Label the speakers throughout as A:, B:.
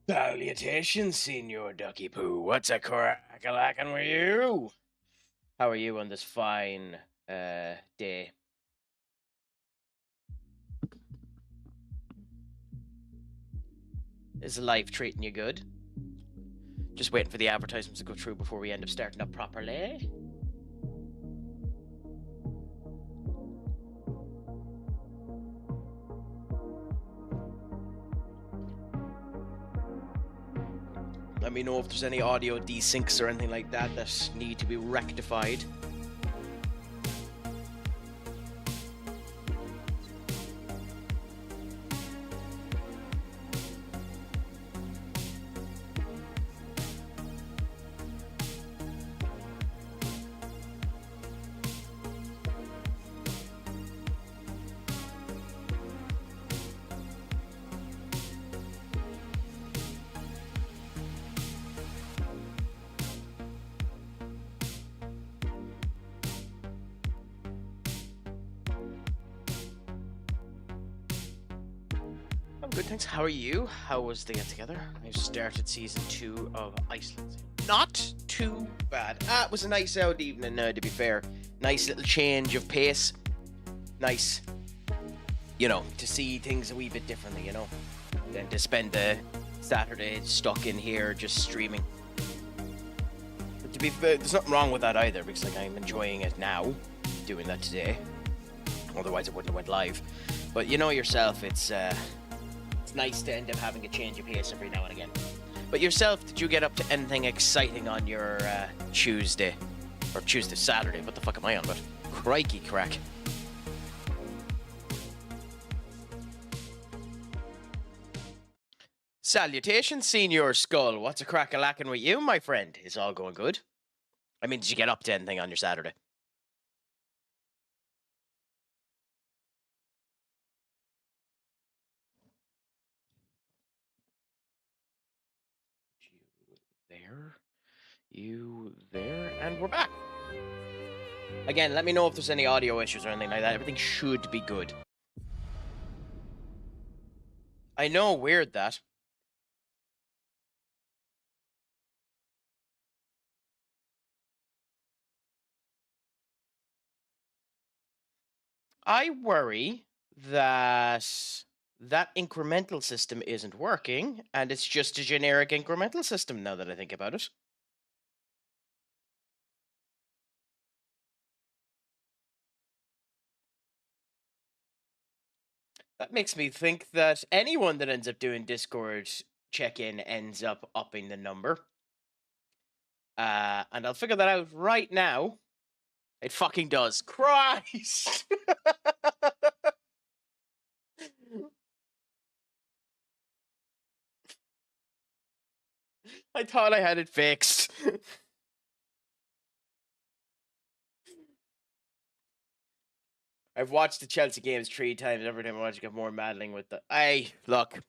A: Salutations, Senor Ducky Poo. What's a crack-a-lackin' with you? How are you on this fine day? Is life treating you good? Just waiting for the advertisements to go through before we end up starting up properly. Let me know if there's any audio desyncs or anything like that that need to be rectified. Good, thanks. How are you? How was the get together? I've started season 2 of Iceland. Not too bad. It was a nice out evening, to be fair. Nice little change of pace. Nice, to see things a wee bit differently, than to spend the Saturday stuck in here just streaming. But to be fair, there's nothing wrong with that either, because I'm enjoying it now, doing that today. Otherwise, it wouldn't have went live. But you know yourself, it's nice to end up having a change of pace every now and again. But yourself, did you get up to anything exciting on your Tuesday? Or Saturday, what the fuck am I on about? Crikey crack. Salutations, Senior Skull. What's a crack-a-lackin' with you, my friend? Is all going good? I mean, did you get up to anything on your Saturday? You there, and we're back. Again, let me know if there's any audio issues or anything like that. Everything should be good. I know, weird that. I worry that that incremental system isn't working, and it's just a generic incremental system now that I think about it. That makes me think that anyone that ends up doing Discord check-in ends up upping the number. And I'll figure that out right now. It fucking does. Christ! I thought I had it fixed. I've watched the Chelsea games 3 times. Every time I watch it, get more maddening with the... Look.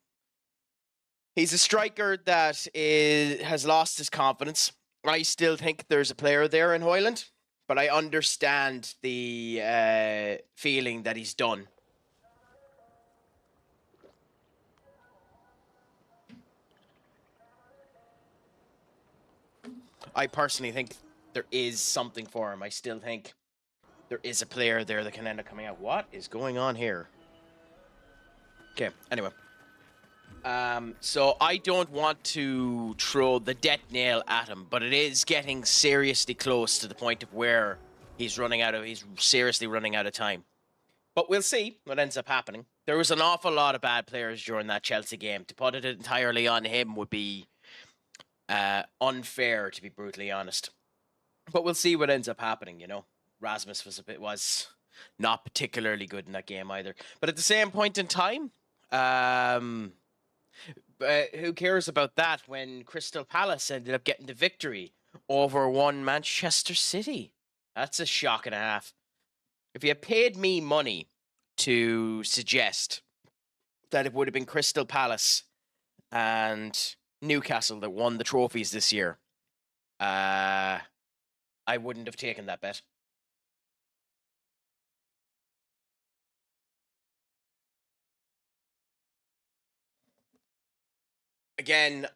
A: He's a striker that has lost his confidence. I still think there's a player there in Hoyland, but I understand the feeling that he's done. I personally think there is something for him. I still think there is a player there that can end up coming out. What is going on here? Okay, anyway. So I don't want to throw the death nail at him, but it is getting seriously close to the point of where he's seriously running out of time. But we'll see what ends up happening. There was an awful lot of bad players during that Chelsea game. To put it entirely on him would be unfair, to be brutally honest. But we'll see what ends up happening, Rasmus was not particularly good in that game either. But at the same point in time, who cares about that when Crystal Palace ended up getting the victory over one Manchester City? That's a shock and a half. If you had paid me money to suggest that it would have been Crystal Palace and Newcastle that won the trophies this year, I wouldn't have taken that bet. again,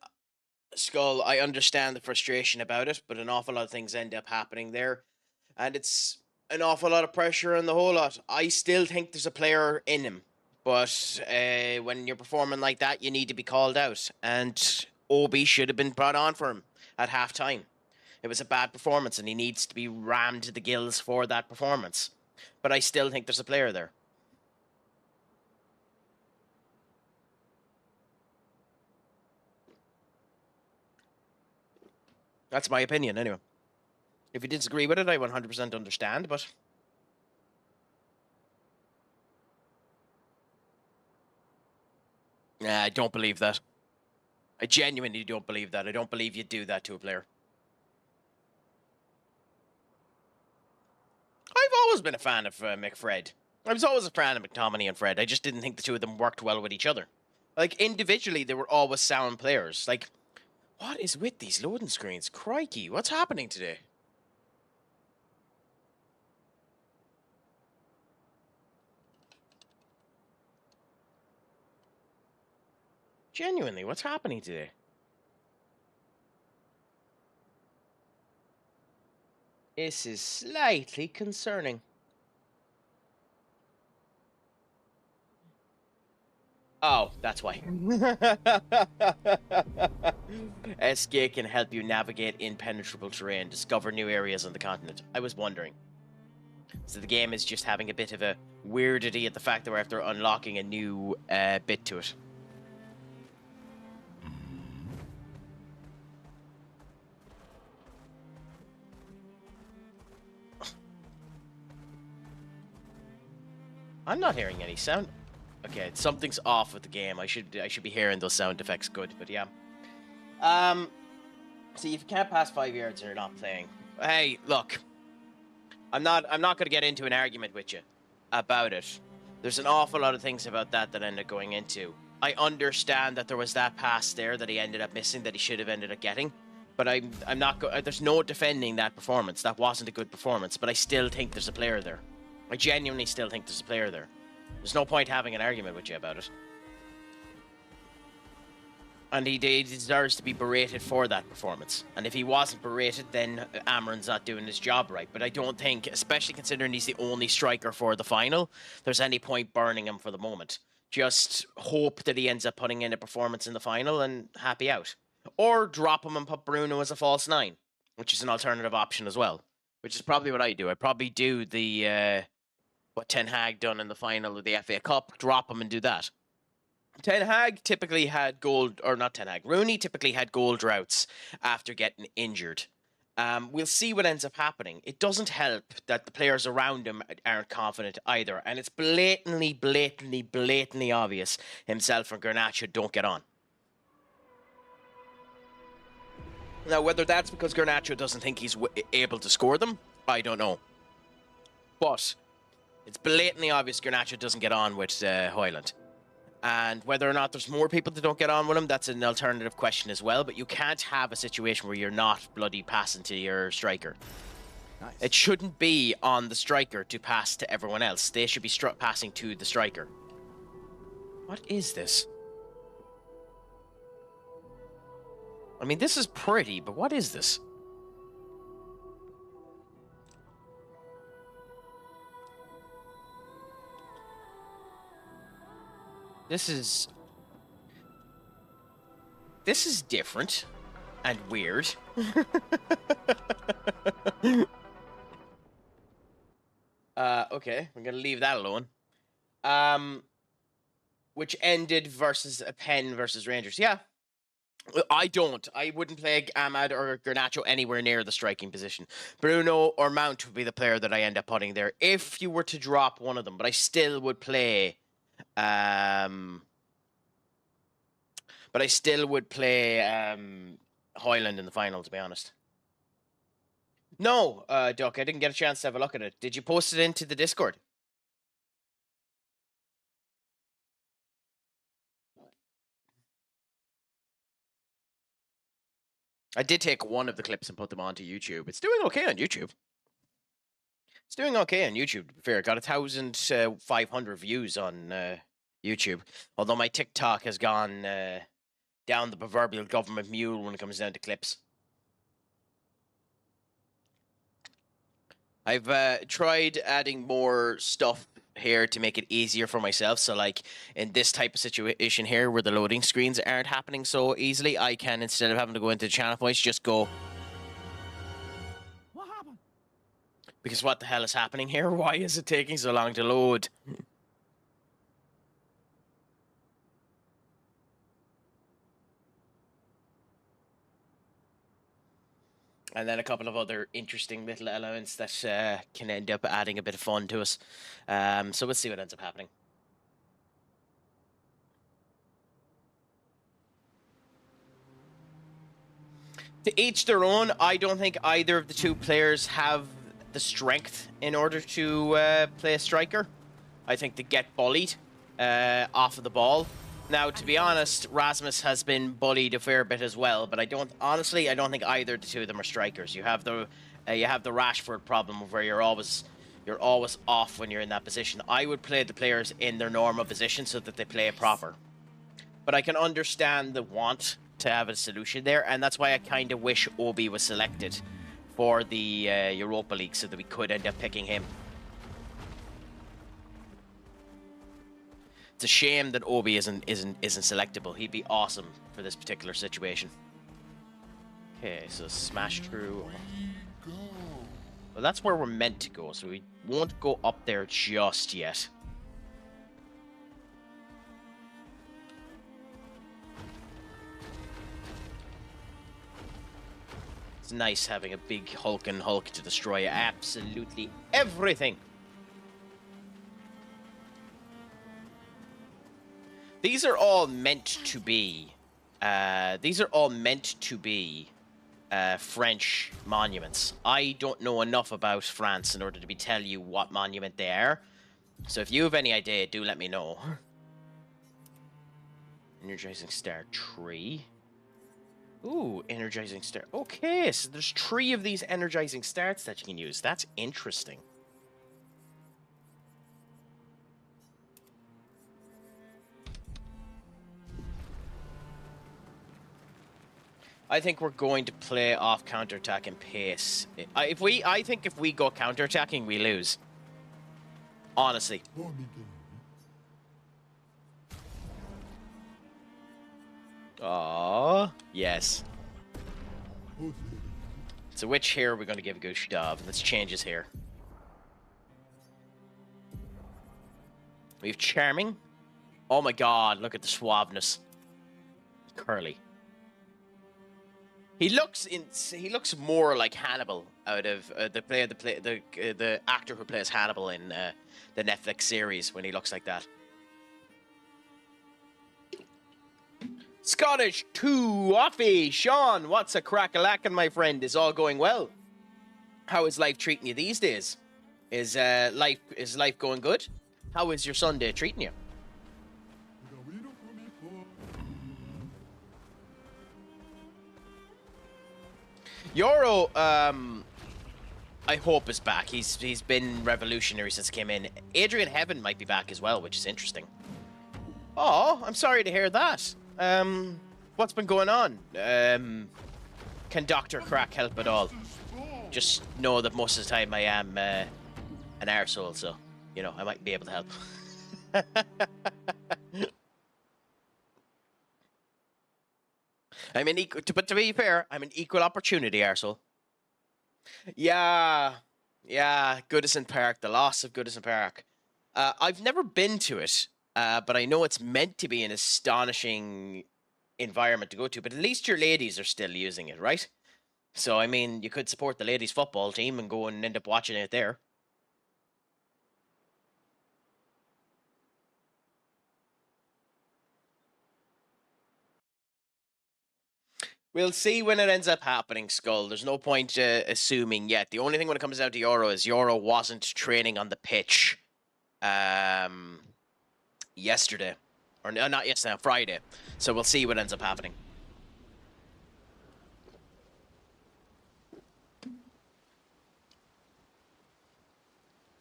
A: Skull, I understand the frustration about it, but an awful lot of things end up happening there. And it's an awful lot of pressure and the whole lot. I still think there's a player in him. But when you're performing like that, you need to be called out. And Obi should have been brought on for him at halftime. It was a bad performance, and he needs to be rammed to the gills for that performance. But I still think there's a player there. That's my opinion, anyway. If you disagree with it, I 100% understand, but... I don't believe that. I genuinely don't believe that. I don't believe you'd do that to a player. I've always been a fan of McFred. I was always a fan of McTominay and Fred. I just didn't think the two of them worked well with each other. Like, individually, they were always sound players. Like, what is with these loading screens? Crikey, what's happening today? Genuinely, what's happening today? This is slightly concerning. Oh, that's why. SK can help you navigate impenetrable terrain, discover new areas on the continent. I was wondering. So the game is just having a bit of a weirdity at the fact that we're after unlocking a new bit to it. I'm not hearing any sound. Okay, something's off with the game. I should be hearing those sound effects good, but yeah. See, if you can't pass 5 yards, you're not playing. Hey, look. I'm not going to get into an argument with you about it. There's an awful lot of things about that end up going into. I understand that there was that pass there that he ended up missing that he should have ended up getting, but I'm not there's no defending that performance. That wasn't a good performance, but I still think there's a player there. I genuinely still think there's a player there. There's no point having an argument with you about it. And he deserves to be berated for that performance. And if he wasn't berated, then Amron's not doing his job right. But I don't think, especially considering he's the only striker for the final, there's any point burning him for the moment. Just hope that he ends up putting in a performance in the final and happy out. Or drop him and put Bruno as a false 9, which is an alternative option as well. Which is probably what I do. I probably do the what Ten Hag done in the final of the FA Cup, drop him and do that. Ten Hag typically had Rooney typically had goal droughts after getting injured. We'll see what ends up happening. It doesn't help that the players around him aren't confident either, and it's blatantly obvious himself and Garnacho don't get on. Now, whether that's because Garnacho doesn't think he's able to score them, I don't know. But it's blatantly obvious Garnacho doesn't get on with Højlund. And whether or not there's more people that don't get on with him, that's an alternative question as well. But you can't have a situation where you're not bloody passing to your striker. Nice. It shouldn't be on the striker to pass to everyone else. They should be passing to the striker. What is this? I mean, this is pretty, but what is this? This is different and weird. Okay, we're gonna leave that alone. Which ended versus a Penn versus Rangers. Yeah. I wouldn't play Ahmad or Garnacho anywhere near the striking position. Bruno or Mount would be the player that I end up putting there if you were to drop one of them, but I still would play but I still would play Højlund in the final, to be honest. No, Duck, I didn't get a chance to have a look at it. Did you post it into the Discord? I did take one of the clips and put them onto YouTube. It's doing okay on YouTube. It's doing okay on YouTube, to be fair. It got 1,500 views on YouTube. Although my TikTok has gone down the proverbial government mule when it comes down to clips. I've tried adding more stuff here to make it easier for myself. So, like, in this type of situation here where the loading screens aren't happening so easily, I can, instead of having to go into channel points, just go...
B: What happened?
A: Because what the hell is happening here? Why is it taking so long to load? And then a couple of other interesting little elements that can end up adding a bit of fun to us. So we'll see what ends up happening. To each their own. I don't think either of the two players have the strength in order to play a striker. I think they get bullied off of the ball. Now, to be honest, Rasmus has been bullied a fair bit as well, but I don't think either of the two of them are strikers. You have the Rashford problem of where you're always off when you're in that position. I would play the players in their normal position so that they play it proper. But I can understand the want to have a solution there, and that's why I kind of wish Obi was selected for the Europa League so that we could end up picking him. It's a shame that Obi isn't selectable. He'd be awesome for this particular situation. Okay, so smash through. Well, that's where we're meant to go, so we won't go up there just yet. It's nice having a big hulking Hulk to destroy absolutely everything. These are all meant to be. French monuments. I don't know enough about France in order to tell you what monument they are. So if you have any idea, do let me know. Energizing Star tree. Ooh, energizing star. Okay, so there's 3 of these energizing starts that you can use. That's interesting. I think we're going to play off counterattack and pace. I think if we go counterattacking, we lose. Honestly. Aww. Yes. So which hair are we going to give a good shove? Let's change his hair. We have Charming. Oh my god, look at the suaveness. Curly. He looks more like Hannibal out of the actor who plays Hannibal in the Netflix series when he looks like that. Scottish 2 Offie, Sean, what's a crack-a-lackin', my friend? Is all going well? How is life treating you these days? Is life going good? How is your Sunday treating you? Euro, I hope is back. He's been revolutionary since he came in. Adrian Heaven might be back as well, which is interesting. Oh, I'm sorry to hear that. What's been going on? Can Dr. Crack help at all? Just know that most of the time I am an arsehole, so, you know, I might be able to help. But to be fair, I'm an equal opportunity arsehole. Yeah, Goodison Park, the loss of Goodison Park. I've never been to it, but I know it's meant to be an astonishing environment to go to, but at least your ladies are still using it, right? So, I mean, you could support the ladies' football team and go and end up watching it there. We'll see when it ends up happening, Skull. There's no point assuming yet. The only thing when it comes down to Euro is Euro wasn't training on the pitch yesterday. Or no, not yesterday, Friday. So we'll see what ends up happening.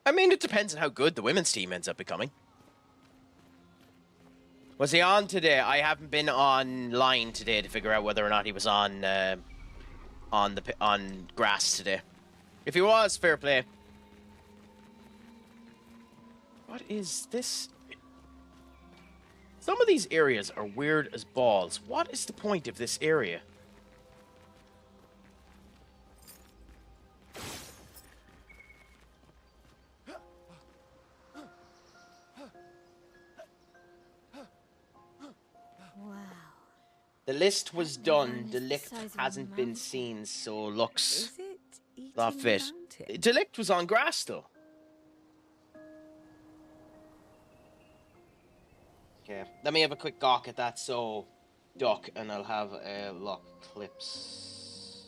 A: I mean, it depends on how good the women's team ends up becoming. Was he on today? I haven't been online today to figure out whether or not he was on grass today. If he was, fair play. What is this? Some of these areas are weird as balls. What is the point of this area?
B: Wow.
A: The list was done. Delict hasn't been seen, so looks
B: Is it
A: not
B: eating
A: fit.
B: mountain?
A: Delict was on grass though. Okay, let me have a quick gawk at that. So, duck, and I'll have a lock clips.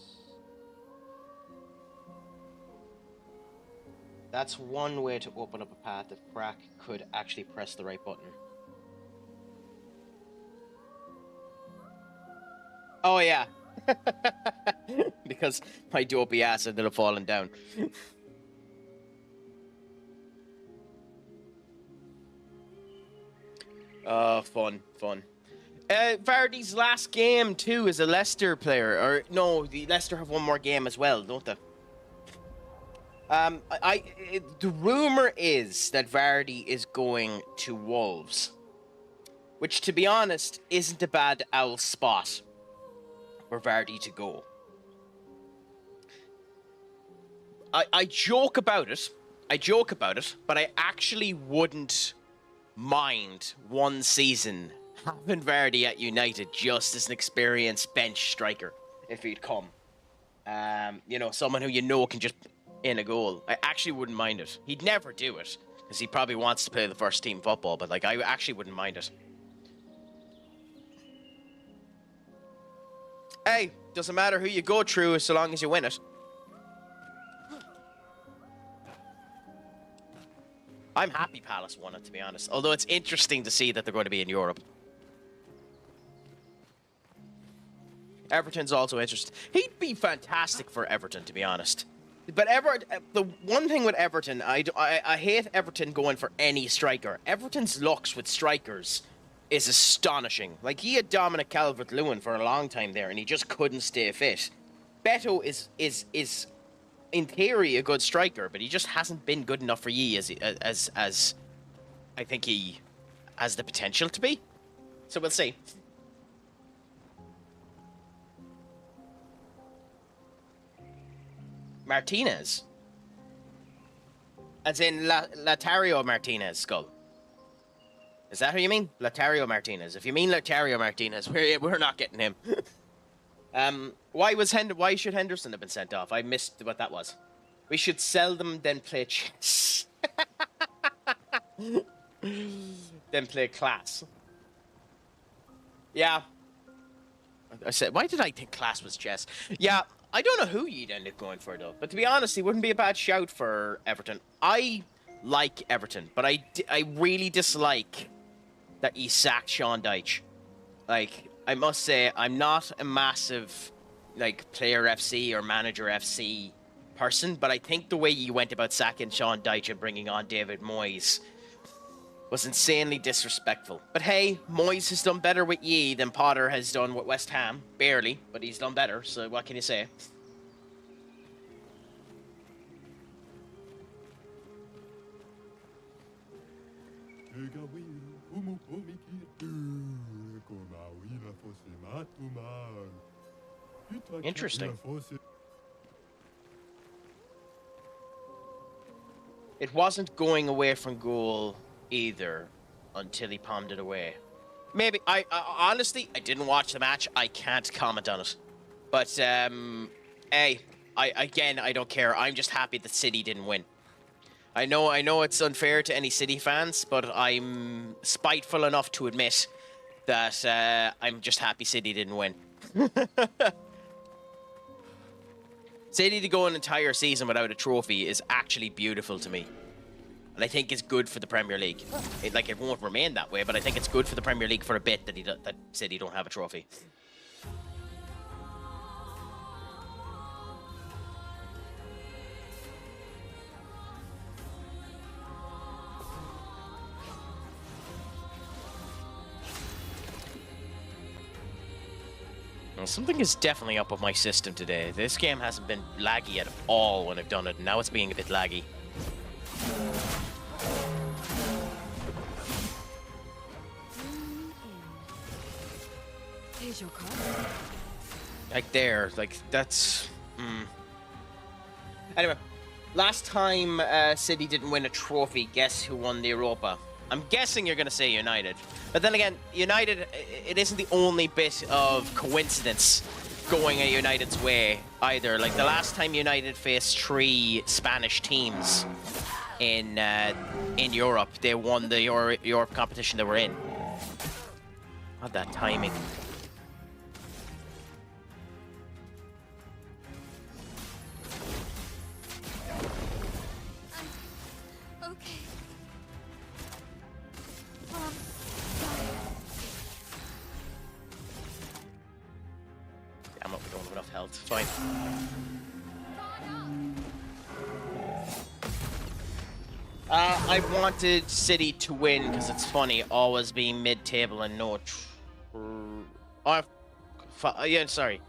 A: That's one way to open up a path if Craic could actually press the right button. Oh yeah, because my dopey ass ended up falling down. Fun. Vardy's last game too is a Leicester player, or no, the Leicester have one more game as well, don't they? The rumor is that Vardy is going to Wolves, which, to be honest, isn't a bad owl spot for Vardy to go. I joke about it, but I actually wouldn't mind one season having Vardy at United just as an experienced bench striker if he'd come. You know, someone who you know can just in a goal. I actually wouldn't mind it. He'd never do it because he probably wants to play the first team football, but like I actually wouldn't mind it. Hey, doesn't matter who you go through so long as you win it. I'm happy Palace won it, to be honest. Although it's interesting to see that they're going to be in Europe. Everton's also interesting. He'd be fantastic for Everton, to be honest. But the one thing with Everton, I hate Everton going for any striker. Everton's looks with strikers is astonishing. Like, he had Dominic Calvert-Lewin for a long time there, and he just couldn't stay fit. Beto is in theory a good striker, but he just hasn't been good enough for ye as I think he has the potential to be. So we'll see. Martinez. As in Latario Martinez, Skull. Is that who you mean? Latario Martinez. If you mean Latario Martinez, we're not getting him. Why should Henderson have been sent off? I missed what that was. We should sell them, then play chess. Then play class. Yeah. I said, why did I think class was chess? Yeah, I don't know who you'd end up going for, though. But to be honest, he wouldn't be a bad shout for Everton. I like Everton, but I really dislike that he sacked Sean Dyche. Like, I must say, I'm not a massive, like, Player FC or Manager FC person, but I think the way you went about sacking Sean Dyche and bringing on David Moyes was insanely disrespectful. But hey, Moyes has done better with ye than Potter has done with West Ham. Barely, but he's done better, so what can you say? Interesting. It wasn't going away from goal either until he palmed it away. Maybe. I honestly, I didn't watch the match. I can't comment on it. But, hey, I don't care. I'm just happy that City didn't win. I know it's unfair to any City fans, but I'm spiteful enough to admit that I'm just happy City didn't win. City to go an entire season without a trophy is actually beautiful to me. And I think it's good for the Premier League. It won't remain that way, but I think it's good for the Premier League for a bit that City don't have a trophy. Something is definitely up with my system today. This game hasn't been laggy at all when I've done it. Now it's being a bit laggy.
B: Here's your card.
A: Like there, like that's... Anyway, last time City didn't win a trophy, guess who won the Europa? I'm guessing you're going to say United. But then again, United, it isn't the only bit of coincidence going a United's way either. Like the last time United faced 3 Spanish teams in Europe, they won the Europe competition they were in. What that timing.
B: Okay.
A: Damn it, we don't have enough health. Fine. I wanted City to win because it's funny, always being mid-table and no... yeah, sorry.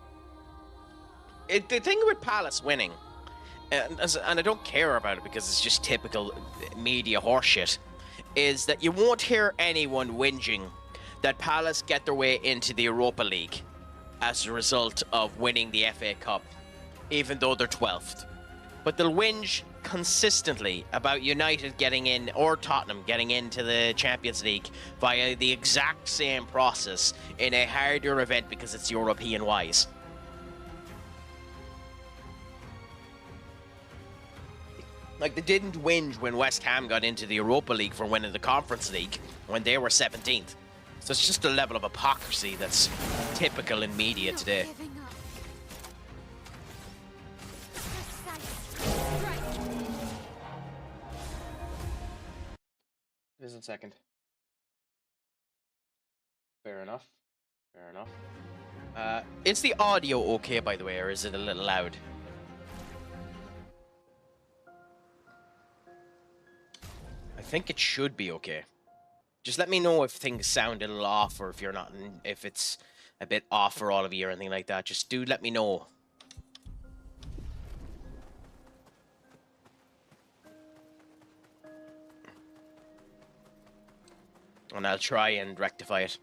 A: The thing with Palace winning, and I don't care about it because it's just typical media horseshit, is that you won't hear anyone whinging that Palace get their way into the Europa League as a result of winning the FA Cup, even though they're 12th. But they'll whinge consistently about United getting in, or Tottenham getting into the Champions League via the exact same process in a harder event because it's European-wise. Like, they didn't whinge when West Ham got into the Europa League for winning the Conference League when they were 17th. So it's just a level of hypocrisy that's typical in media today. Just a second. Fair enough. Fair enough. Is the audio okay, by the way, or is it a little loud? I think it should be okay. Just let me know if things sound a little off, or if you're not, if it's a bit off for all of you or anything like that. Just do let me know. And I'll try and rectify it.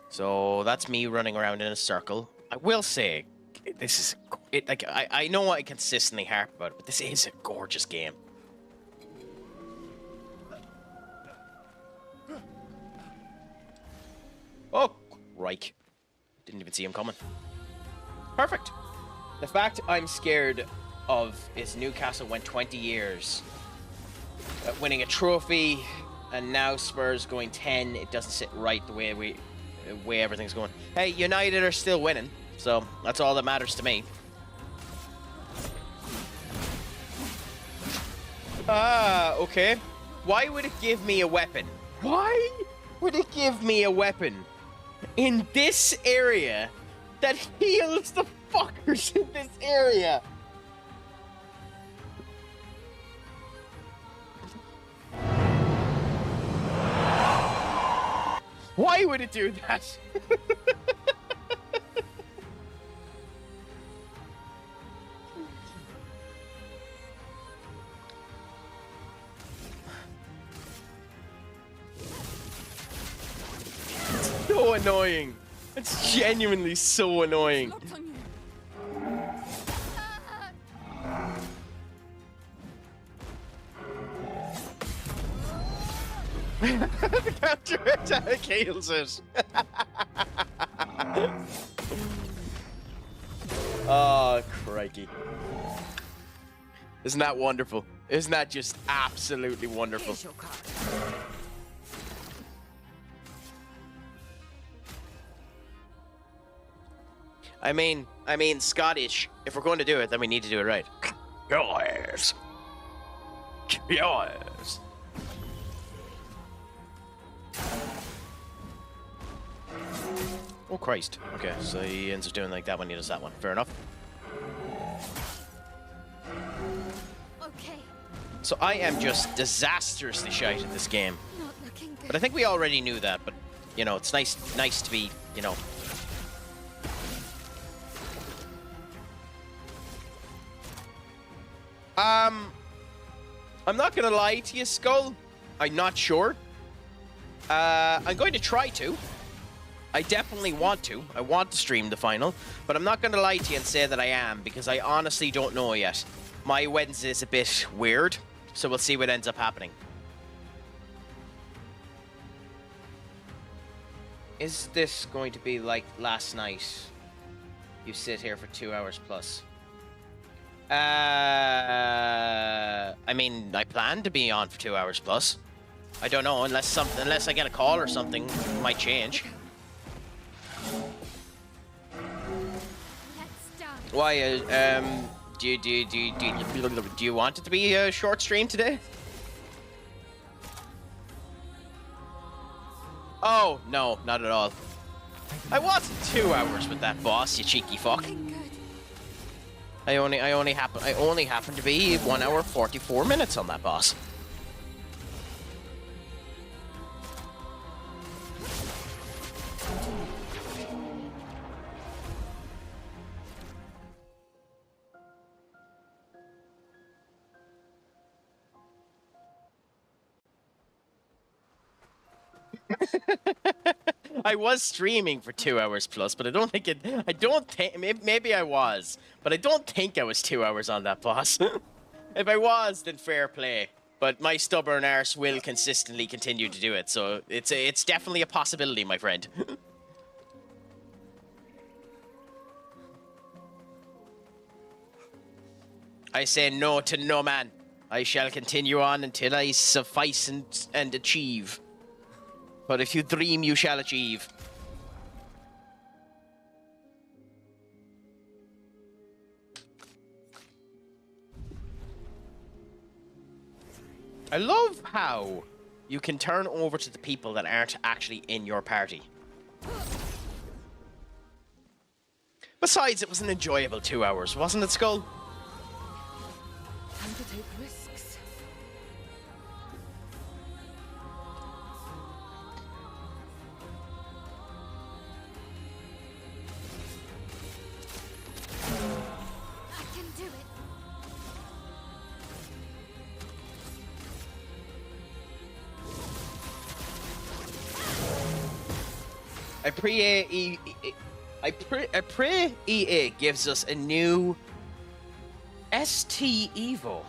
A: So that's me running around in a circle. I will say, this is it. Like I know I consistently harp about it, but this is a gorgeous game. Oh, Reich. Didn't even see him coming. Perfect. The fact I'm scared of is Newcastle went 20 years winning a trophy, and now Spurs going 10. It doesn't sit right the way everything's going. Hey, United are still winning, so that's all that matters to me. Okay. Why would it give me a weapon? Why would it give me a weapon in this area that heals the fuckers in this area? Why would it do that? So annoying. It's genuinely so annoying. The counter-attack heals it. Oh, crikey. Isn't that wonderful? Isn't that just absolutely wonderful? I mean, Scottish. If we're going to do it, then we need to do it right. Yours. Yours. Oh, Christ. Okay, so he ends up doing like that when he does that one. Fair enough. Okay. So I am just disastrously shite at this game.
B: Not looking good.
A: But I think we already knew that, but, you know, it's nice to be, you know... I'm not gonna lie to you, Skull. I'm not sure. I'm going to try to. I definitely want to. I want to stream the final, but I'm not gonna lie to you and say that I am, because I honestly don't know yet. My Wednesday is a bit weird, so we'll see what ends up happening. Is this going to be like last night? You sit here for 2 hours plus. I mean, I plan to be on for 2 hours plus. I don't know, unless I get a call or something, it might change. Why? Do you want it to be a short stream today? Oh no, not at all. I wasn't 2 hours with that boss, you cheeky fuck. I only happen to be 1 hour 44 minutes on that boss. I was streaming for 2 hours plus, but I don't think maybe I was, but I don't think I was 2 hours on that boss. If I was, then fair play. But my stubborn arse will consistently continue to do it, so it's definitely a possibility, my friend. I say no to no man. I shall continue on until I suffice and achieve. But if you dream, you shall achieve. I love how you can turn over to the people that aren't actually in your party. Besides, it was an enjoyable 2 hours, wasn't it, Skull?
B: Time to take risks. I can do it.
A: I pray EA gives us a new ST Evo.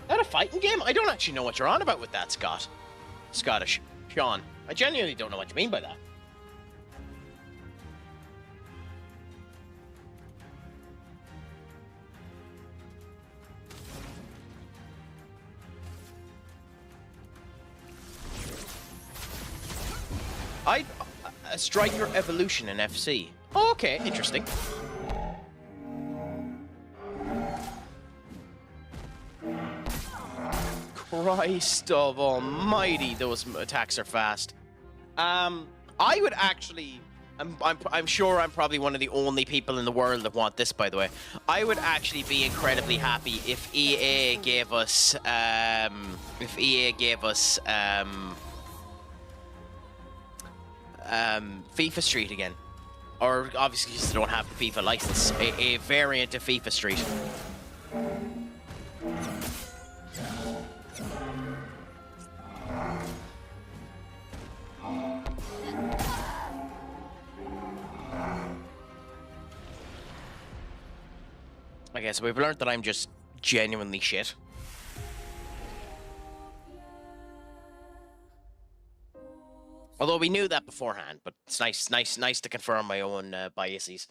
A: Is that a fighting game? I don't actually know what you're on about with that, Scottish. Sean. I genuinely don't know what you mean by that. A Striker Evolution in FC. Oh, okay, interesting. Christ of almighty, those attacks are fast. I would actually... I'm sure I'm probably one of the only people in the world that want this, by the way. I would actually be incredibly happy if EA gave us... FIFA Street again. Or obviously just don't have the FIFA license. A variant of FIFA Street. Okay, so we've learned that I'm just genuinely shit. Although we knew that beforehand, but it's nice to confirm my own biases.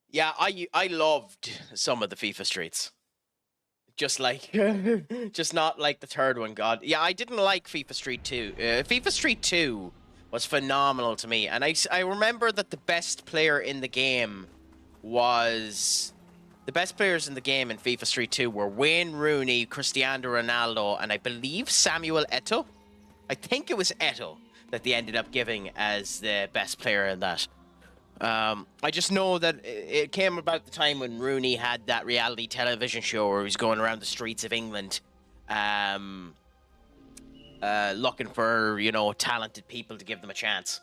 A: Yeah, I loved some of the FIFA streets. Just like, just not like the third one, God. Yeah, I didn't like FIFA Street 2. FIFA Street 2 was phenomenal to me. And I remember that the best player in the game was... The best players in the game in FIFA Street 2 were Wayne Rooney, Cristiano Ronaldo, and I believe Samuel Eto'o. I think it was Eto'o. that they ended up giving as the best player in that. I just know that it came about the time when Rooney had that reality television show where he was going around the streets of England, looking for, you know, talented people to give them a chance.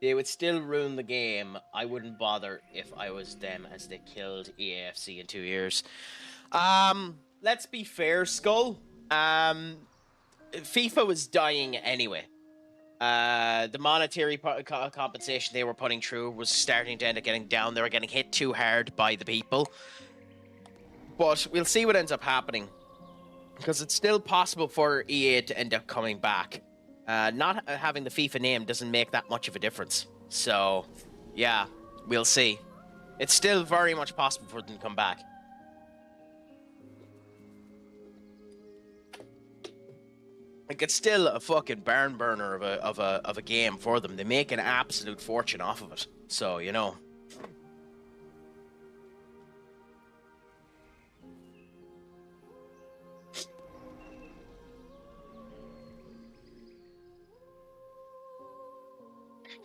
A: They would still ruin the game. I wouldn't bother if I was them, as they killed EAFC in 2 years. Let's be fair, Skull. FIFA was dying anyway. The monetary compensation they were putting through was starting to end up getting down. They were getting hit too hard by the people. But we'll see what ends up happening, because it's still possible for EA to end up coming back. Not having the FIFA name doesn't make that much of a difference. So, yeah, we'll see. It's still very much possible for them to come back. Like, it's still a fucking barn burner of a game for them. They make an absolute fortune off of it. So, you know.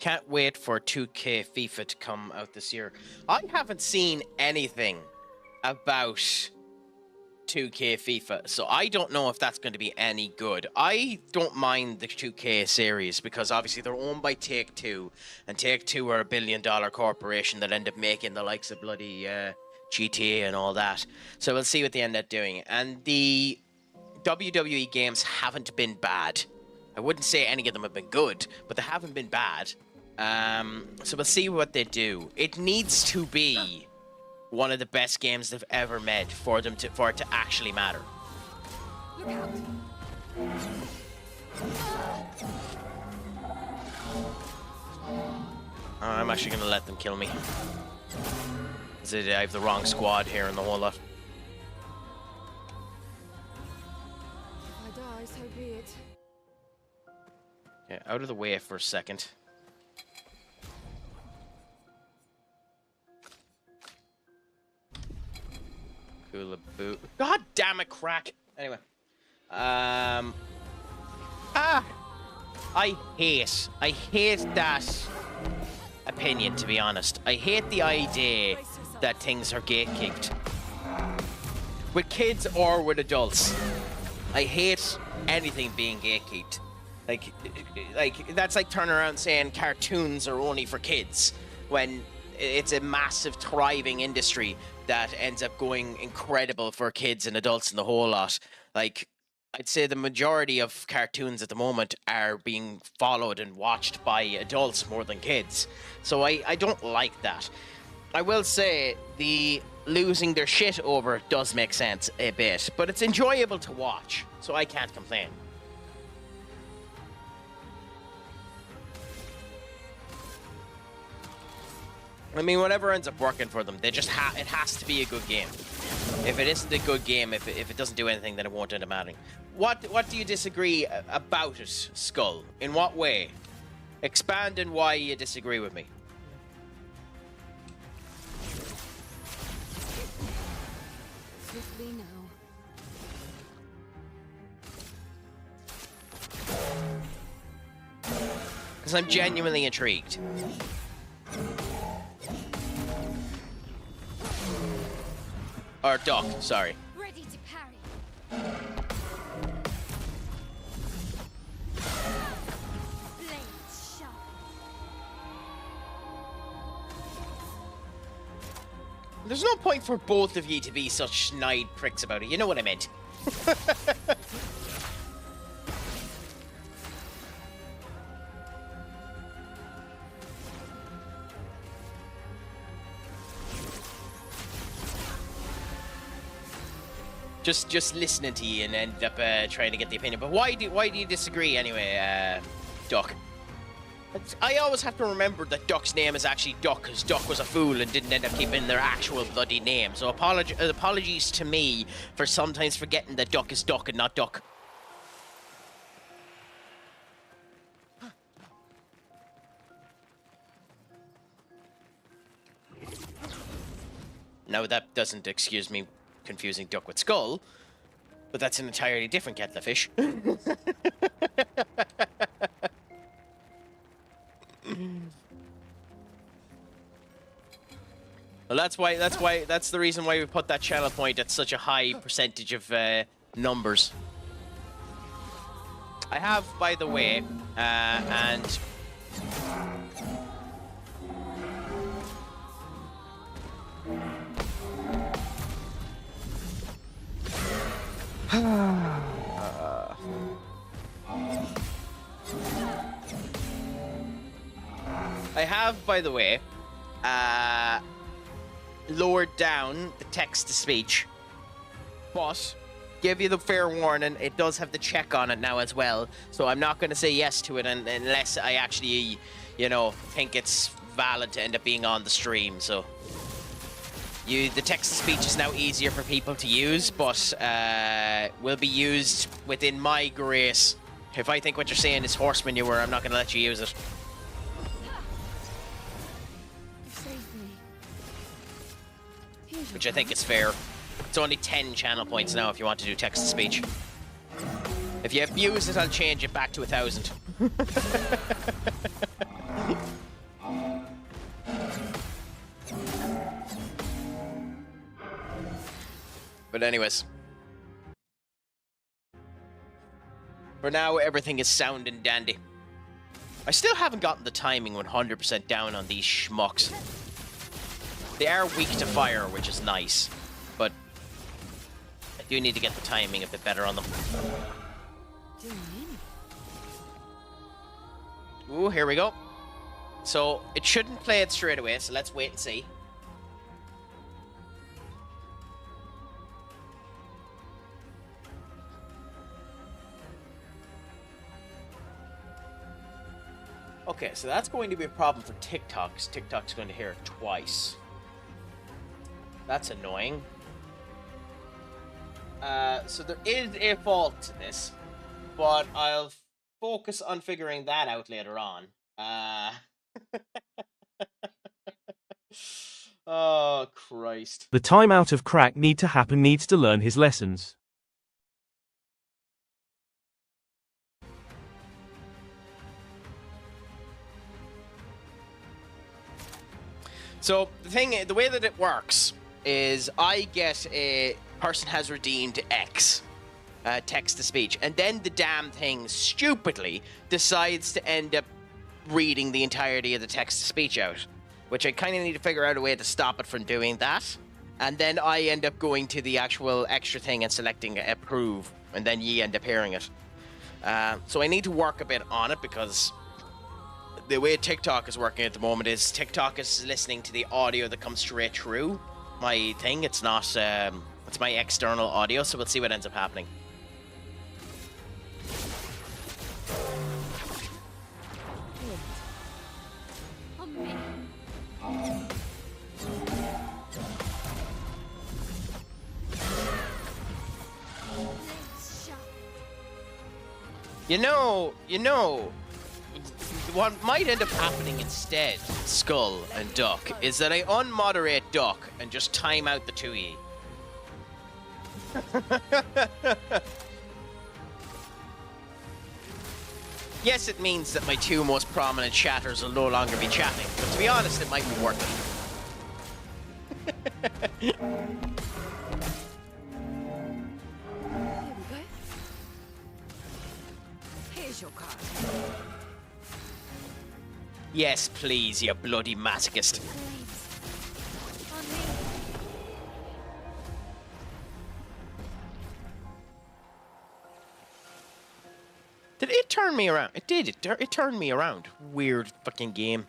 A: Can't wait for 2K FIFA to come out this year. I haven't seen anything about 2K FIFA, so I don't know if that's going to be any good. I don't mind the 2K series because obviously they're owned by Take-Two, and Take-Two are a billion-dollar corporation that end up making the likes of bloody GTA and all that. So we'll see what they end up doing. And the WWE games haven't been bad. I wouldn't say any of them have been good, but they haven't been bad. So we'll see what they do. It needs to be one of the best games they've ever made for it to actually matter.
B: Look out.
A: I'm actually gonna let them kill me. 'Cause I have the wrong squad here and the whole lot.
B: If I die, so be it.
A: Yeah, out of the way for a second. Cool boot. God damn it, crack. Anyway. I hate that opinion, to be honest. I hate the idea that things are gatekept. With kids or with adults. I hate anything being gatekept. Like that's like turning around saying cartoons are only for kids when it's a massive thriving industry that ends up going incredible for kids and adults and the whole lot. Like, I'd say the majority of cartoons at the moment are being followed and watched by adults more than kids. So I don't like that. I will say the losing their shit over it does make sense a bit, but it's enjoyable to watch, so I can't complain. I mean, whatever ends up working for them, they just it has to be a good game. If it isn't a good game, if it doesn't do anything, then it won't end up mattering. What do you disagree about it, Skull? In what way? Expand on why you disagree with me.
B: Swiftly now.
A: Because I'm genuinely intrigued. Or Doc, sorry.
B: Ready to parry. Blades sharp.
A: There's no point for both of you to be such snide pricks about it. You know what I meant. Just listening to you and end up trying to get the opinion. But why do you disagree anyway, Duck? I always have to remember that Duck's name is actually Duck, because Duck was a fool and didn't end up keeping their actual bloody name. So apologies to me for sometimes forgetting that Duck is Duck and not Duck. Now that doesn't excuse me confusing Duck with Skull, but that's an entirely different kettle of fish. Well, that's the reason why we put that channel point at such a high percentage of numbers. I have, by the way, and I have, by the way, lowered down the text-to-speech, but give you the fair warning, it does have the check on it now as well, so I'm not going to say yes to it unless I actually, you know, think it's valid to end up being on the stream, so... the text-to-speech is now easier for people to use, but will be used within my grace. If I think what you're saying is horse manure, I'm not going to let you use it.
B: You saved me. Here's your
A: Which I think is fair. It's only 10 channel points now if you want to do text-to-speech. If you abuse it, I'll change it back to 1,000. But anyways. For now, everything is sound and dandy. I still haven't gotten the timing 100% down on these schmucks. They are weak to fire, which is nice. But I do need to get the timing a bit better on them. Ooh, here we go. So, it shouldn't play it straight away, so let's wait and see. Okay, so that's going to be a problem for TikTok, because TikTok's going to hear it twice. That's annoying. So there is a fault to this, but I'll focus on figuring that out later on. Oh, Christ.
C: The time out of Craic needs to learn his lessons.
A: So the way that it works is I get a person has redeemed X text-to-speech, and then the damn thing stupidly decides to end up reading the entirety of the text-to-speech out, which I kind of need to figure out a way to stop it from doing that. And then I end up going to the actual extra thing and selecting approve, and then ye end up hearing it. So I need to work a bit on it, because the way TikTok is working at the moment is TikTok is listening to the audio that comes straight through my thing. It's not, it's my external audio, so we'll see what ends up happening.
B: On me. Blades sharp.
A: You know, what might end up happening instead, Skull and Duck, is that I unmoderate Duck and just time out the two of ye. Yes, it means that my two most prominent chatters will no longer be chatting, but to be honest, it might be worth it.
B: Here we go. Here's your card.
A: Yes, please, you bloody masochist.
B: Blades. On me.
A: Did it turn me around? It did. It turned me around. Weird fucking game.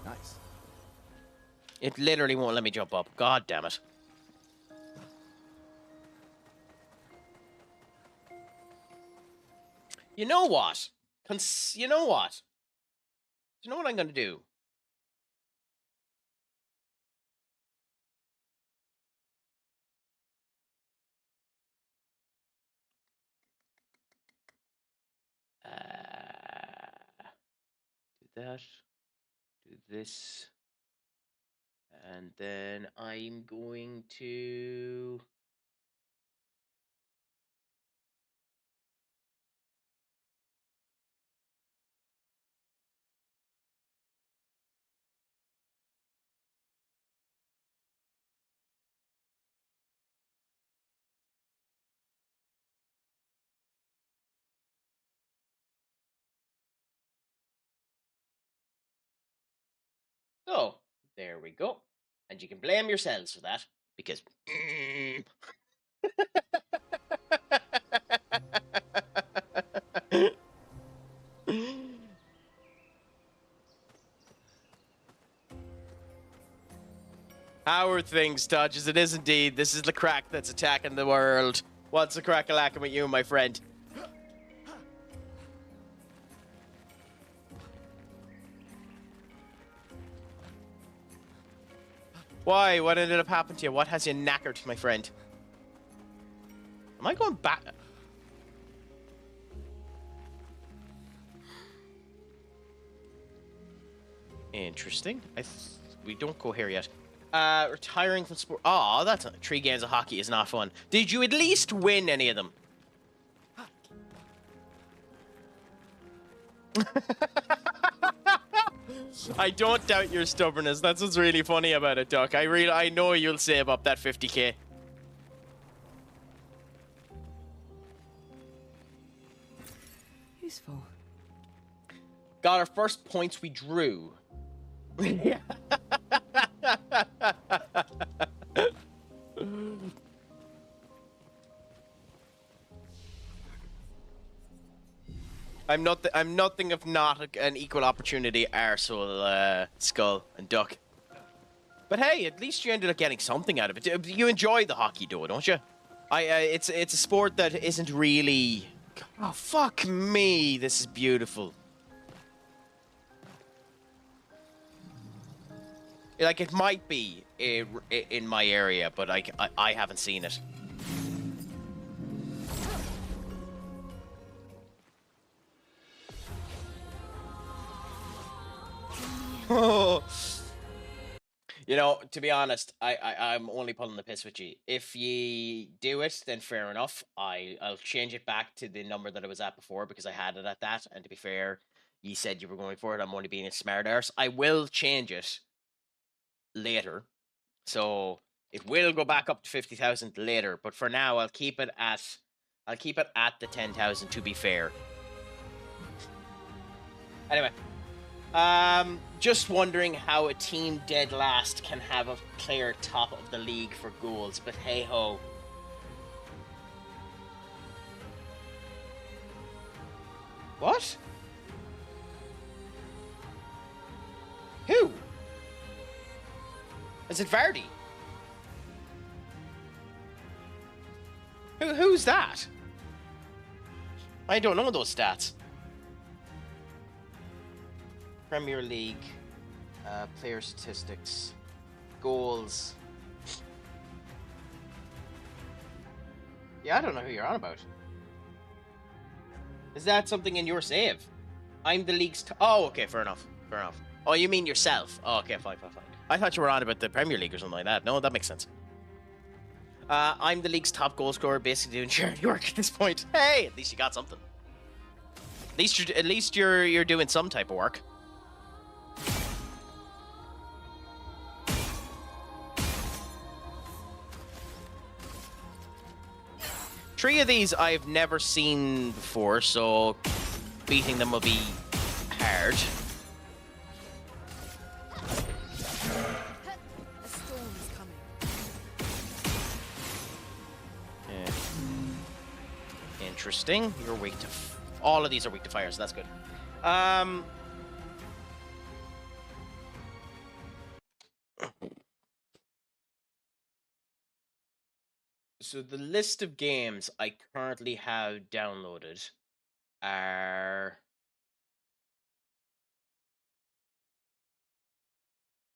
D: Nice.
A: It literally won't let me jump up. God damn it. You know what? You know what? You know what I'm going to do? Do that. Do this. And then I'm going to... So, there we go. And you can blame yourselves for that, because... How are things, Dodges? It is indeed. This is the crack that's attacking the world. What's the crack-a-lacking with you, my friend? Why? What ended up happening to you? What has you knackered, my friend? Am I going back? Interesting. We don't go here yet. Retiring from sport. Oh, that's 3 games of hockey is not fun. Did you at least win any of them? I don't doubt your stubbornness. That's what's really funny about it, Duck. I know you'll save up that 50k.
B: Useful.
A: Got our first points we drew. Yeah. I'm nothing if not an equal opportunity arsehole, Skull and Duck. But hey, at least you ended up getting something out of it. You enjoy the hockey, though, don't you? It's a sport that isn't really. Oh fuck me! This is beautiful. Like it might be in my area, but I haven't seen it. Oh. You know, to be honest, I'm only pulling the piss with you. If ye do it, then fair enough. I'll change it back to the number that I was at before because I had it at that. And to be fair, you said you were going for it. I'm only being a smart arse. I will change it later, so it will go back up to 50,000 later. But for now, I'll keep it at the 10,000. To be fair. Anyway. Just wondering how a team dead last can have a player top of the league for goals, but hey ho. What? Who? Is it Vardy? Who's that? I don't know those stats. Premier League, player statistics, goals. Yeah, I don't know who you're on about. Is that something in your save? I'm the league's oh, okay, fair enough. Fair enough. Oh, you mean yourself? Oh, okay, fine. I thought you were on about the Premier League or something like that. No, that makes sense. I'm the league's top goal scorer, basically doing charity work at this point. Hey, at least you got something. At least you're doing some type of work. Three of these I've never seen before, so beating them will be hard.
B: A storm is coming.
A: Yeah. Interesting. You're weak to all of these are weak to fire, so that's good. So the list of games I currently have downloaded are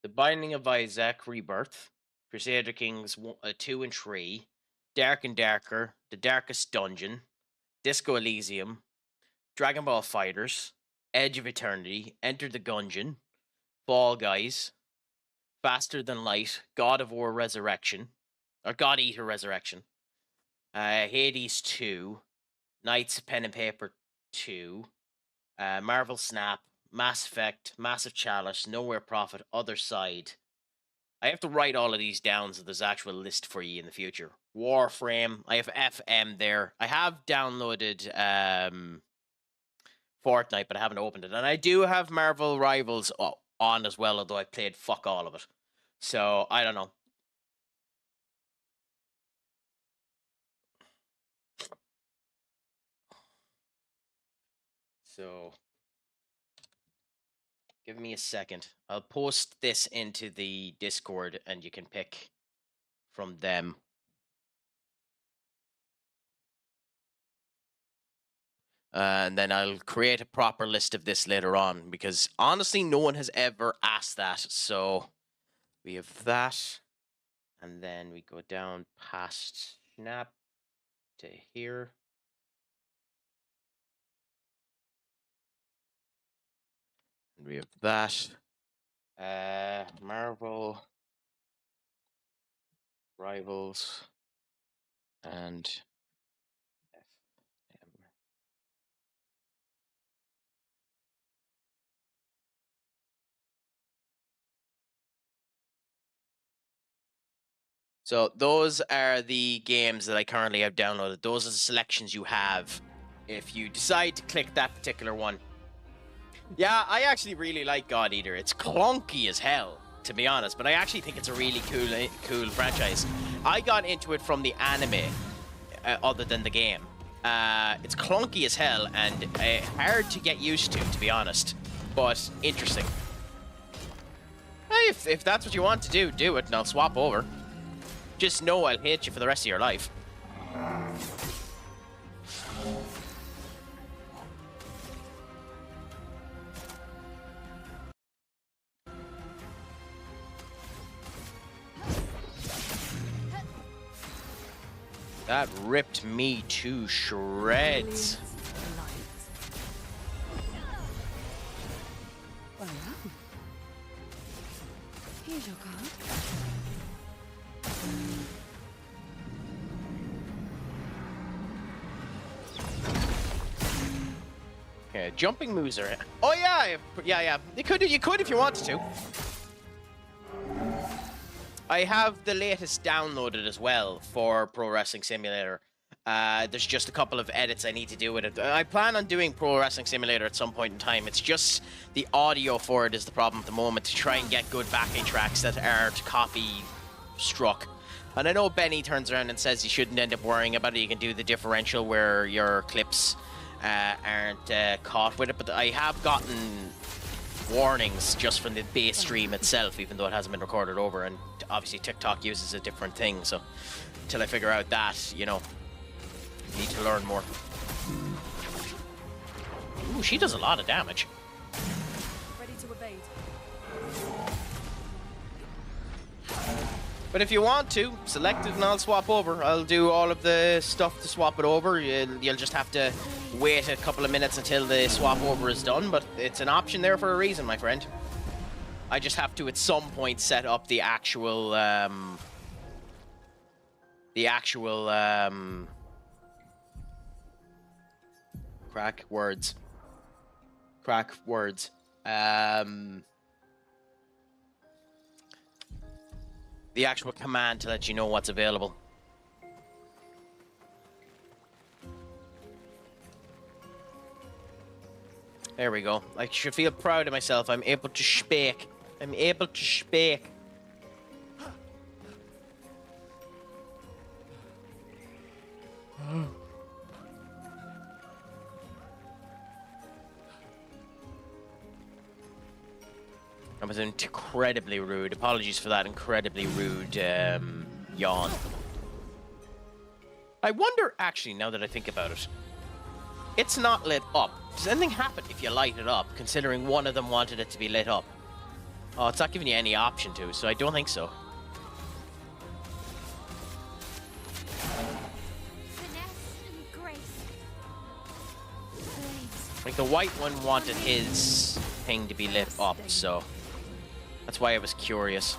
A: The Binding of Isaac Rebirth, Crusader Kings 2 and 3, Dark and Darker, The Darkest Dungeon, Disco Elysium, Dragon Ball Fighters, Edge of Eternity, Enter the Gungeon, Fall Guys, Faster Than Light, God of War Resurrection, or God Eater Resurrection, Hades 2, Knights of Pen and Paper 2, Marvel Snap, Mass Effect, Massive Chalice, Nowhere Prophet, Other Side. I have to write all of these down so there's actual list for you in the future. Warframe, I have FM there. I have downloaded Fortnite, but I haven't opened it. And I do have Marvel Rivals on as well, although I played fuck all of it. So, I don't know. So, give me a second. I'll post this into the Discord and you can pick from them. And then I'll create a proper list of this later on, because honestly, no one has ever asked that. So we have that, and then we go down past Snap to here. And we have that. Marvel Rivals and FM. So those are the games that I currently have downloaded. Those are the selections you have if you decide to click that particular one. Yeah, I actually really like God Eater. It's clunky as hell, to be honest, but I actually think it's a really cool franchise. I got into it from the anime, other than the game. It's clunky as hell and hard to get used to be honest, but interesting. Hey, if that's what you want to do it, and I'll swap over. Just know I'll hate you for the rest of your life. That ripped me to shreds.
B: Well, here's your card.
A: Okay, jumping moves are. Oh yeah. You could if you wanted to. I have the latest downloaded as well for Pro Wrestling Simulator. There's just a couple of edits I need to do with it. I plan on doing Pro Wrestling Simulator at some point in time. It's just the audio for it is the problem at the moment, to try and get good backing tracks that aren't copy struck. And I know Benny turns around and says you shouldn't end up worrying about it. You can do the differential where your clips aren't caught with it. But I have gotten warnings just from the base stream itself, even though it hasn't been recorded over. And obviously TikTok uses a different thing. So until I figure out that, you know, need to learn more. Ooh, she does a lot of damage.
B: Ready to evade.
A: But if you want to, select it and I'll swap over. I'll do all of the stuff to swap it over. You'll just have to wait a couple of minutes until the swap over is done, but it's an option there for a reason, my friend. I just have to, at some point, set up the actual, crack words. The actual command to let you know what's available. There we go. I should feel proud of myself. I'm able to speak. I'm able to speak. That was incredibly rude. Apologies for that incredibly rude yawn. I wonder, actually, now that I think about it, it's not lit up. Does anything happen if you light it up, considering one of them wanted it to be lit up? Oh, it's not giving you any option to, so I don't think so. Like, the white one wanted his thing to be lit up, so that's why I was curious.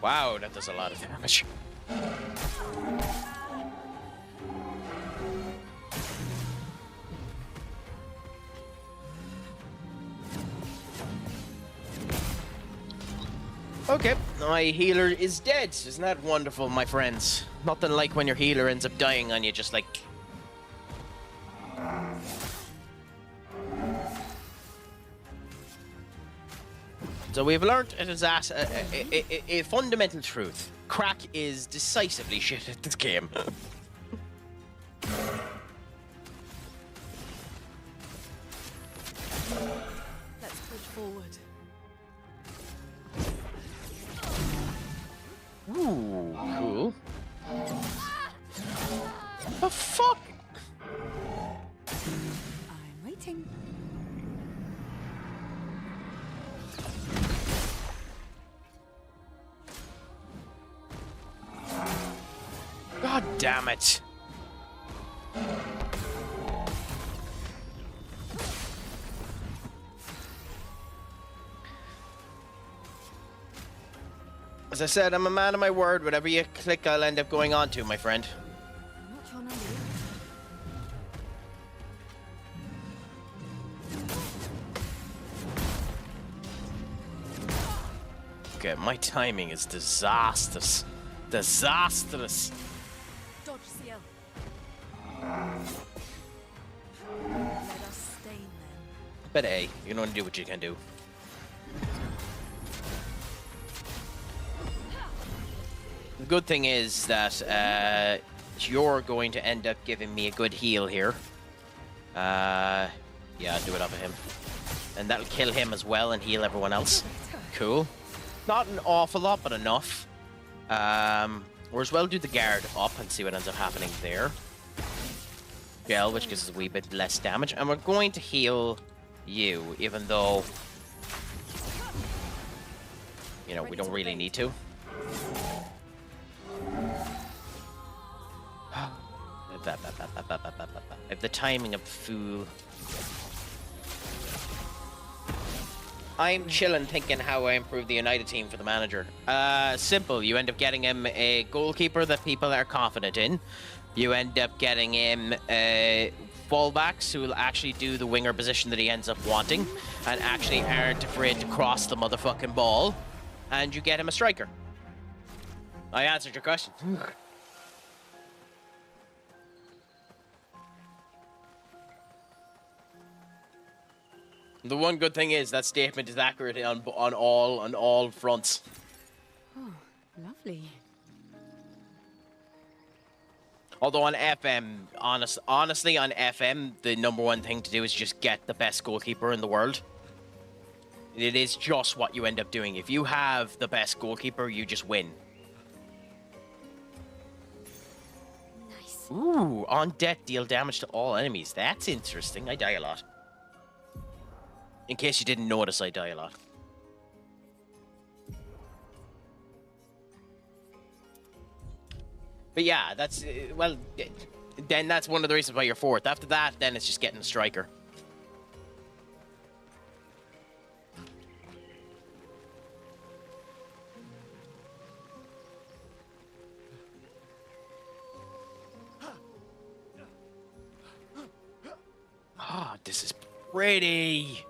A: Wow, that does a lot of damage. Okay, my healer is dead. Isn't that wonderful, my friends? Nothing like when your healer ends up dying on you, just like So we've learnt a fundamental truth. Crack is decisively shit at this game.
B: Let's push forward.
A: Ooh, cool. The fuck?
B: I'm waiting.
A: God damn it. As I said, I'm a man of my word. Whatever you click, I'll end up going on to, my friend.
B: I'm not your number.
A: Okay, my timing is disastrous. Disastrous.
B: Dodge CL. Let us stain them.
A: But hey, you can only do what you can do. The good thing is that you're going to end up giving me a good heal here. Yeah, I'll do it off of him. And that'll kill him as well and heal everyone else. Cool. Not an awful lot, but enough. Or as well do the guard up and see what ends up happening there. Gel, which gives us a wee bit less damage. And we're going to heal you, even though, you know, we don't really need to. If the timing of the fool. I'm chilling thinking how I improve the United team for the manager. Simple. You end up getting him a goalkeeper that people are confident in. You end up getting him fullbacks who will actually do the winger position that he ends up wanting and actually aren't afraid to cross the motherfucking ball. And you get him a striker. I answered your question. The one good thing is that statement is accurate on all fronts.
B: Oh, lovely.
A: Although on FM, honestly, on FM, the number one thing to do is just get the best goalkeeper in the world. It is just what you end up doing. If you have the best goalkeeper, you just win.
B: Nice.
A: Ooh, on death, deal damage to all enemies. That's interesting. I die a lot. In case you didn't notice, I die a lot. But yeah, that's, well, then that's one of the reasons why you're fourth. After that, then it's just getting a striker. Ah, this is pretty.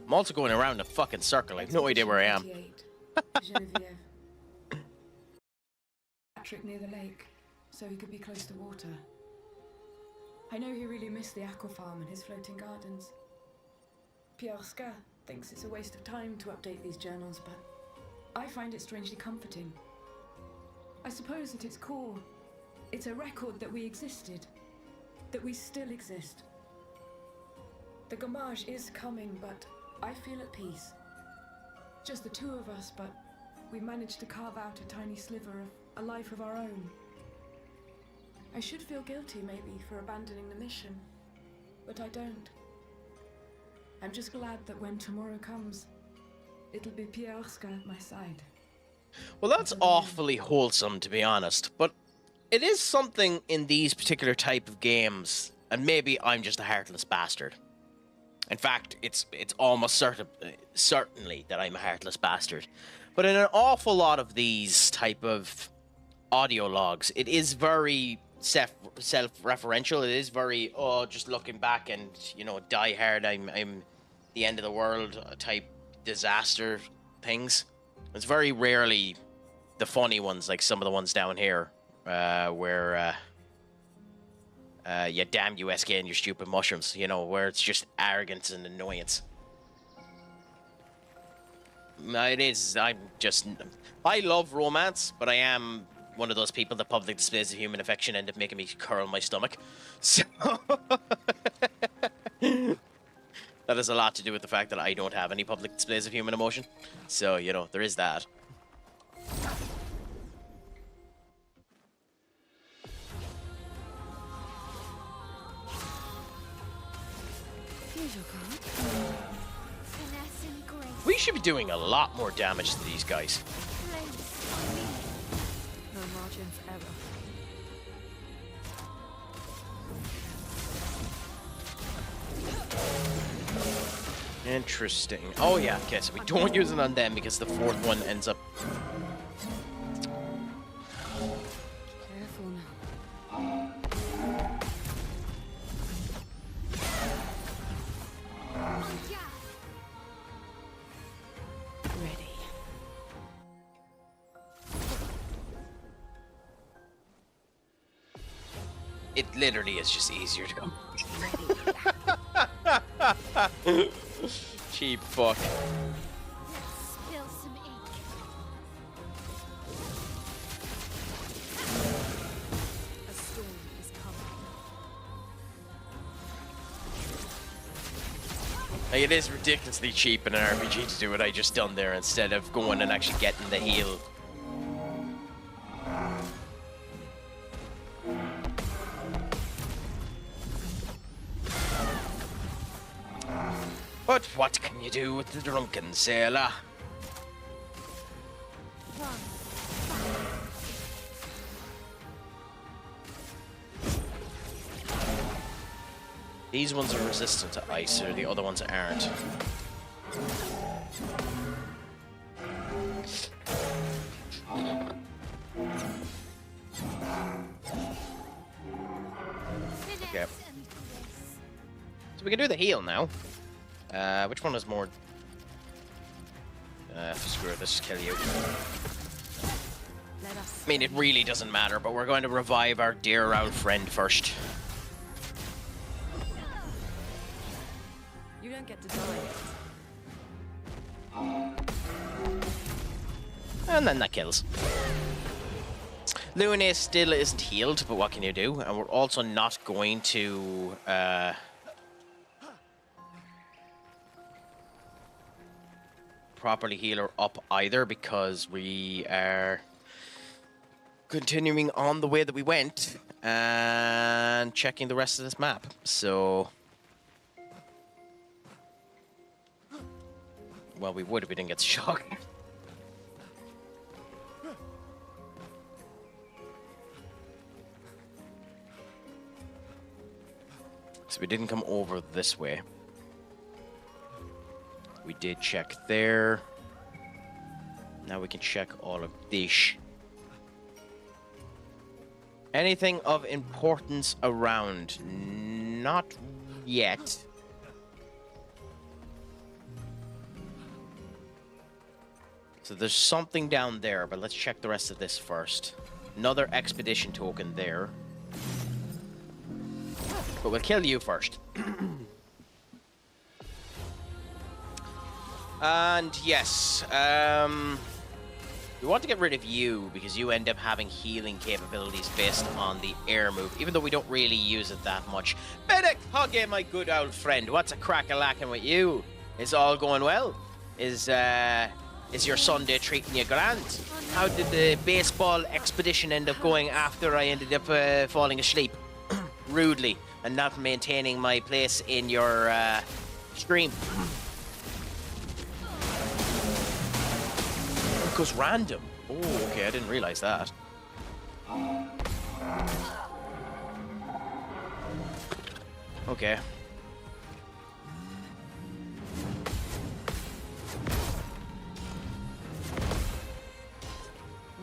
A: I'm also going around a fucking circle. I have no idea where I am.
D: Genevieve. Patrick near the lake, so he could be close to water. I know he really missed the aqua farm and his floating gardens. Clair Obscur thinks it's a waste of time to update these journals, but I find it strangely comforting. I suppose at its core, it's a record that we existed, that we still exist. The Gamage is coming, but I feel at peace. Just the two of us, but we managed to carve out a tiny sliver of a life of our own. I should feel guilty, maybe, for abandoning the mission, but I don't. I'm just glad that when tomorrow comes, it'll be Clair Obscur at my side.
A: Well, that's awfully wholesome, to be honest, but it is something in these particular type of games, and maybe I'm just a heartless bastard. In fact, it's almost certainly that I'm a heartless bastard. But in an awful lot of these type of audio logs, it is very self-referential. It is very, oh, just looking back and, you know, die hard, I'm the end of the world type disaster things. It's very rarely the funny ones, like some of the ones down here, where yeah, damn you, SK and your stupid mushrooms, you know, where it's just arrogance and annoyance. It is. I love romance, but I am one of those people that public displays of human affection end up making me curl my stomach. So that has a lot to do with the fact that I don't have any public displays of human emotion. So, you know, there is that.
B: Here's your card.
E: Finesse and grace.
A: We should be doing a lot more damage to these guys.
E: Place on me.
B: No margin for error.
A: Interesting. Oh yeah, okay, so we don't use it on them because the fourth one ends up...
B: Careful now.
E: Yeah.
B: Ready.
A: It literally is just easier to go. Cheap fuck.
E: Spill some ink.
B: A storm is coming.
A: Like, it is ridiculously cheap in an RPG to do what I just done there instead of going and actually getting the heal. But what can you do with the drunken sailor? These ones are resistant to ice, or the other ones aren't. Okay. So we can do the heal now. Which one is more... screw it, let's just kill you.
B: Let us.
A: I mean, it really doesn't matter, but we're going to revive our dear old friend first.
B: You don't get to die yet.
A: And then that kills. Lune still isn't healed, but what can you do? And we're also not going to... properly heal her up either, because we are continuing on the way that we went and checking the rest of this map. So, well, we would if we didn't get shocked. So we didn't come over this way. We did check there. Now we can check all of this. Anything of importance around? Not yet. So there's something down there, but let's check the rest of this first. Another expedition token there. But we'll kill you first. And yes, we want to get rid of you because you end up having healing capabilities based on the air move, even though we don't really use it that much. Medic, Huggy, my good old friend, what's a crack-a-lacking with you? Is all going well? Is your Sunday treating you grand? How did the baseball expedition end up going after I ended up falling asleep rudely and not maintaining my place in your stream? It goes random. Oh, okay, I didn't realize that. Okay.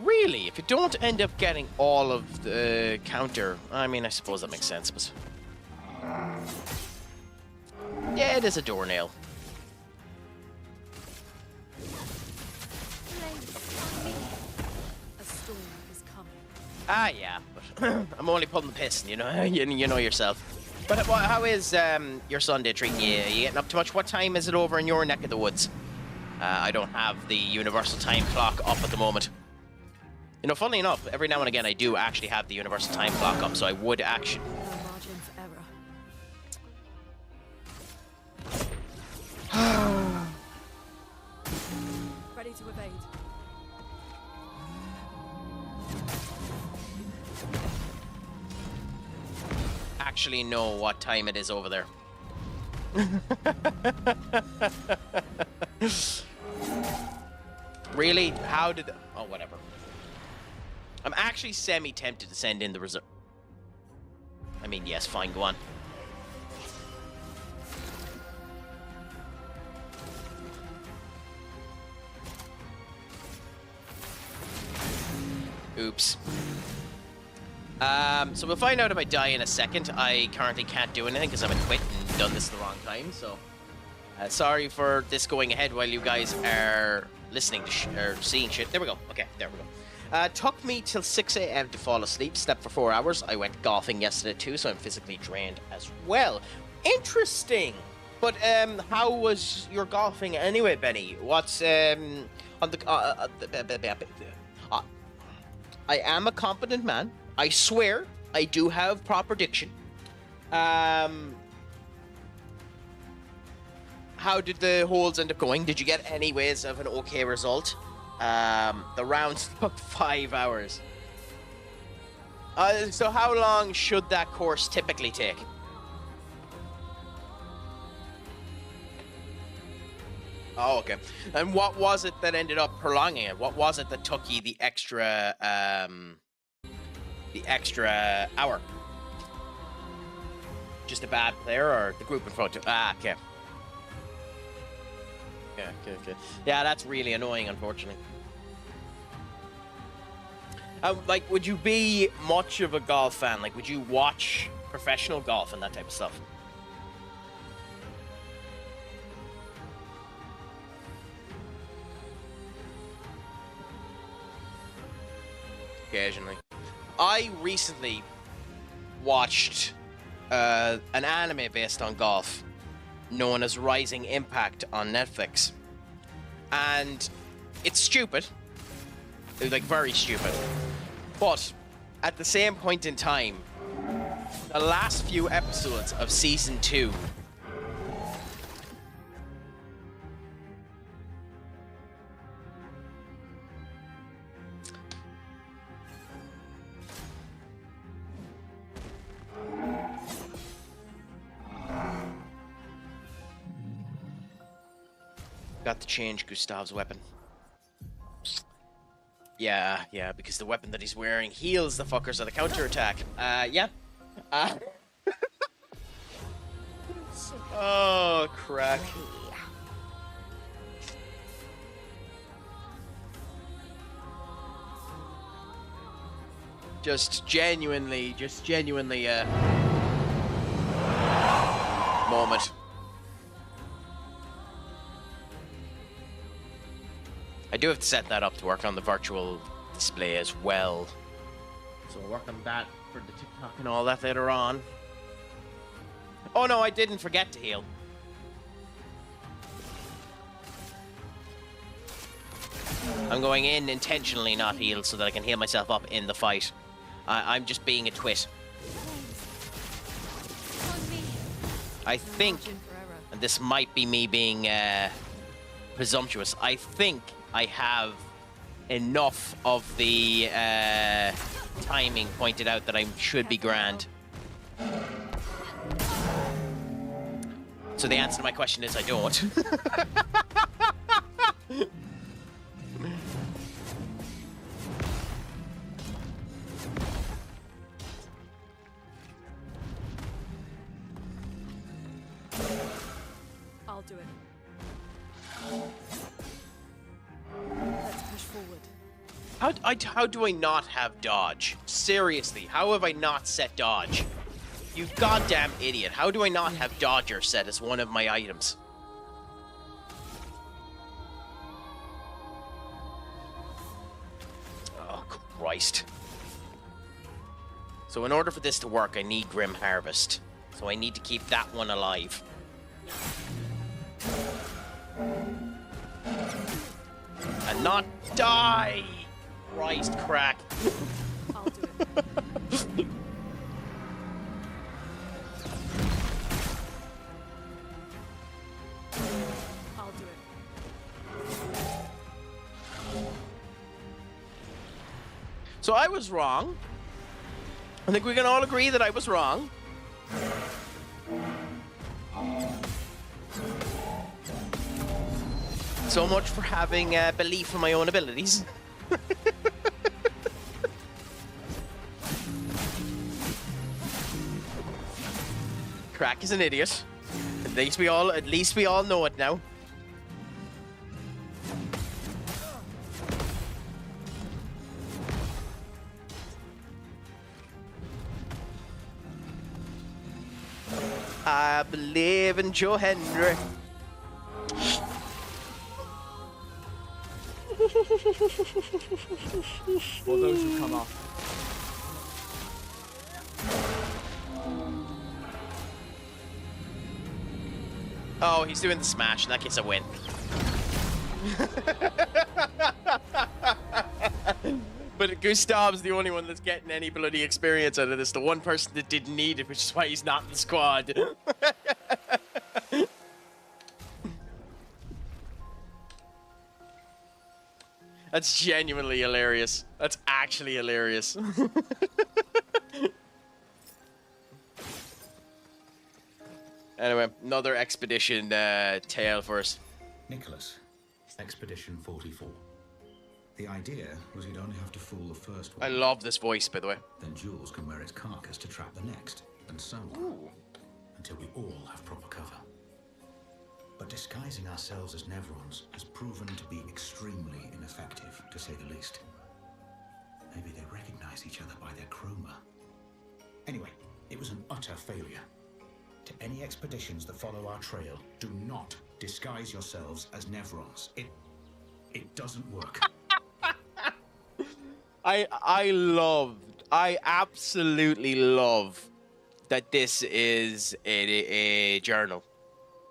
A: Really? If you don't end up getting all of the counter, I mean, I suppose that makes sense, but... yeah, it is a doornail.
B: A storm is coming.
A: Ah, yeah, but I'm only pulling the piss, you know, you know yourself. But how is your Sunday treating you? Are you getting up too much? What time is it over in your neck of the woods? I don't have the universal time clock up at the moment. You know, funnily enough, every now and again I do actually have the universal time clock up, so I would actually...
B: No margin for error. Ready to evade.
A: actually know what time it is over there. Really? How did... Oh, whatever. I'm actually semi-tempted to send in the reserve. I mean, yes, fine, go on. Oops. So we'll find out if I die in a second. I currently can't do anything because I'm equipped and done this the wrong time, so... sorry for this going ahead while you guys are listening to or seeing shit. There we go. Okay, there we go. Took me till 6 a.m. to fall asleep. Slept for 4 hours. I went golfing yesterday too, so I'm physically drained as well. Interesting. But how was your golfing anyway, Benny? What's on the? I am a competent man. I swear, I do have proper diction. How did the holes end up going? Did you get any ways of an okay result? The rounds took 5 hours. So how long should that course typically take? Oh, okay. And what was it that ended up prolonging it? What was it that took you the extra hour? Just a bad player or the group in front of... Ah, okay. Okay. Yeah, that's really annoying, unfortunately. Like, would you be much of a golf fan? Like, would you watch professional golf and that type of stuff? Occasionally. I recently watched an anime based on golf known as Rising Impact on Netflix. And it's stupid. Like, very stupid. But at the same point in time, the last few episodes of Season 2 got to change Gustav's weapon. Yeah, because the weapon that he's wearing heals the fuckers at a counterattack. Yeah. Oh, crack. Just genuinely, moment. I do have to set that up to work on the virtual display as well. So I'll work on that for the TikTok and all that later on. Oh no, I didn't forget to heal. I'm going in intentionally not healed so that I can heal myself up in the fight. I'm just being a twit. I think, and this might be me being presumptuous, I think I have enough of the timing pointed out that I should be grand. So the answer to my question is I don't.
B: I'll do it. Let's push forward.
A: How do I not have dodge? Seriously, how have I not set dodge? You goddamn idiot. How do I not have dodger set as one of my items? Oh, Christ. So in order for this to work, I need Grim Harvest. So I need to keep that one alive. not die! Christ, crack.
B: I'll do it. I'll do it.
A: So I was wrong. I think we can all agree that I was wrong. So much for having belief in my own abilities. Crack is an idiot. At least we all know it now. I believe in Joe Henry.
F: For those who come after.
A: Oh, he's doing the smash. In that case, I win. But Gustav's the only one that's getting any bloody experience out of this. The one person that didn't need it, which is why he's not in the squad. That's genuinely hilarious. That's actually hilarious. Anyway, another expedition tale for us.
G: Nicholas, Expedition 44. The idea was you'd only have to fool the first
A: I
G: one.
A: love this voice, by the way.
G: Then Jules can wear its carcass to trap the next, and so on.
A: Ooh.
G: Until we all have proper cover. But disguising ourselves as Nevrons has proven to be extremely ineffective, to say the least. Maybe they recognize each other by their chroma. Anyway, it was an utter failure. To any expeditions that follow our trail, do not disguise yourselves as Nevrons. It doesn't work.
A: I absolutely love that this is a journal.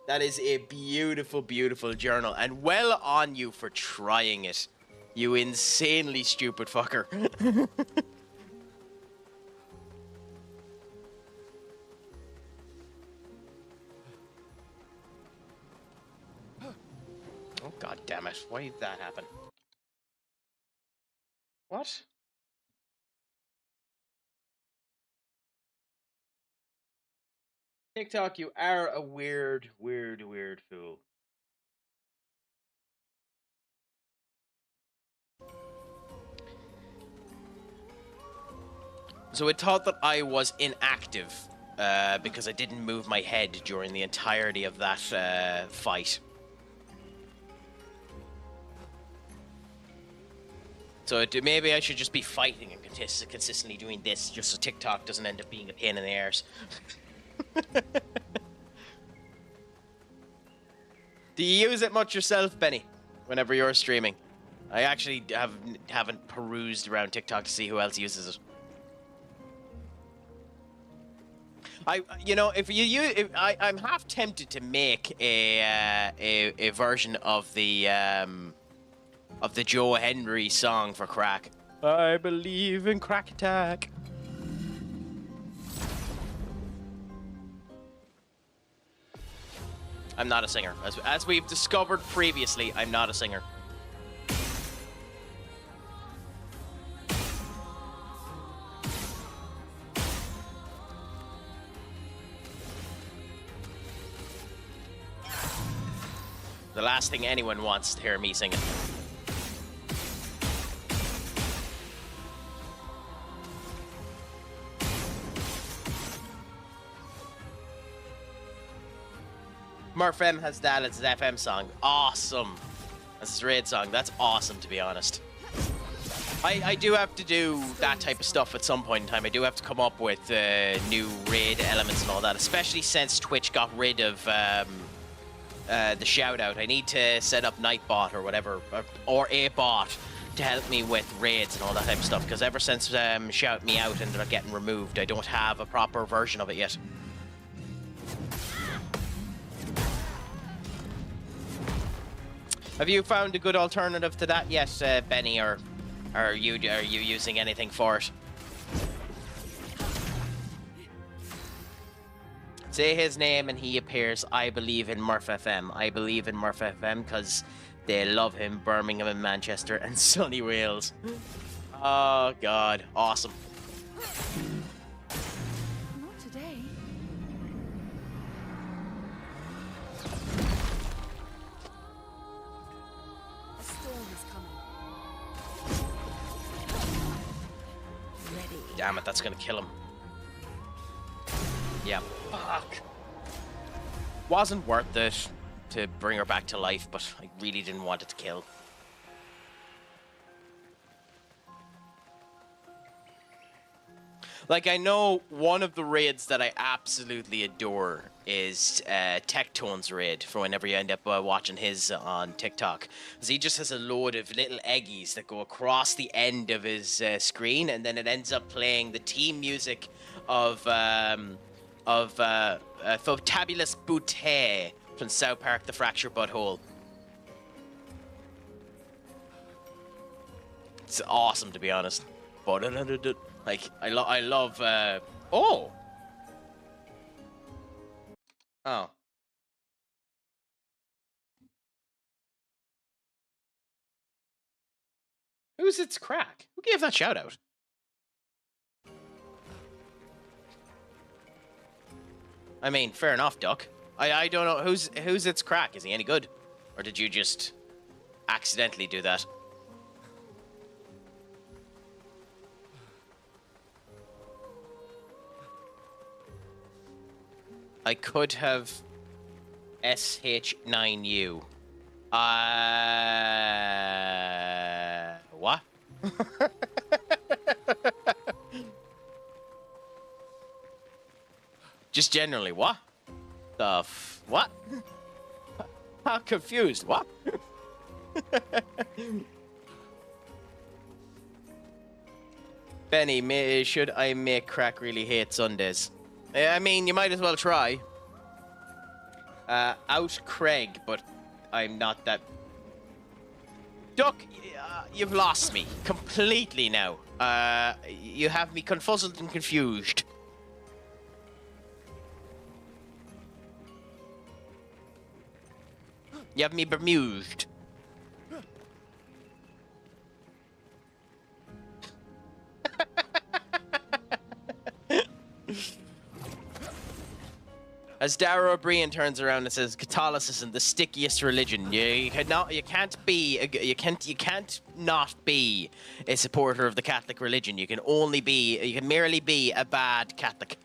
A: That is a beautiful, beautiful journal. And well on you for trying it, you insanely stupid fucker. Oh, god damn it. Why did that happen? What? TikTok, you are a weird, weird, weird fool. So it thought that I was inactive because I didn't move my head during the entirety of that fight. So maybe I should just be fighting and consistently doing this just so TikTok doesn't end up being a pain in the arse. Do you use it much yourself, Benny, whenever you're streaming? I actually haven't perused around TikTok to see who else uses it. I'm half tempted to make a version of the Joe Henry song for Crack. I believe in Crack Attack. I'm not a singer. As we've discovered previously, I'm not a singer. The last thing anyone wants is to hear me singing. Murph M has that as his FM song. Awesome. That's his raid song. That's awesome, to be honest. I do have to do that type of stuff at some point in time. I do have to come up with new raid elements and all that, especially since Twitch got rid of the shout-out. I need to set up Nightbot or whatever, or a bot to help me with raids and all that type of stuff, because ever since Shout Me Out ended up getting removed, I don't have a proper version of it yet. Have you found a good alternative to that yet, Benny, or are you using anything for it? Say his name and he appears. I believe in Murph FM. I believe in Murph FM because they love him. Birmingham and Manchester and sunny Wales. Oh God, awesome.
E: Not today. A storm is coming. Ready.
A: Damn it, that's gonna kill him. Yeah. Fuck. Wasn't worth it to bring her back to life, but I really didn't want it to kill. Like, I know one of the raids that I absolutely adore is Tectone's raid, for whenever you end up watching his on TikTok. Because he just has a load of little eggies that go across the end of his screen, and then it ends up playing the team music of Tabulous Boutte from South Park, The Fractured Butthole. It's awesome, to be honest. But like, I love. Oh. Oh. Who's its crack? Who gave that shout out? I mean, fair enough, Duck. I don't know who's its crack. Is he any good, or did you just accidentally do that? I could have SH9U. What? Just generally, what? What? I'm confused. What? Benny, should I make Crack really hate Sundays? I mean, you might as well try. Out Craig, but I'm not that... Duck, you've lost me completely now. You have me confuzzled and confused. You have me bemused. As Dara O'Brien turns around and says, "Catholicism, the stickiest religion. You can't not be a supporter of the Catholic religion. You can merely be a bad Catholic."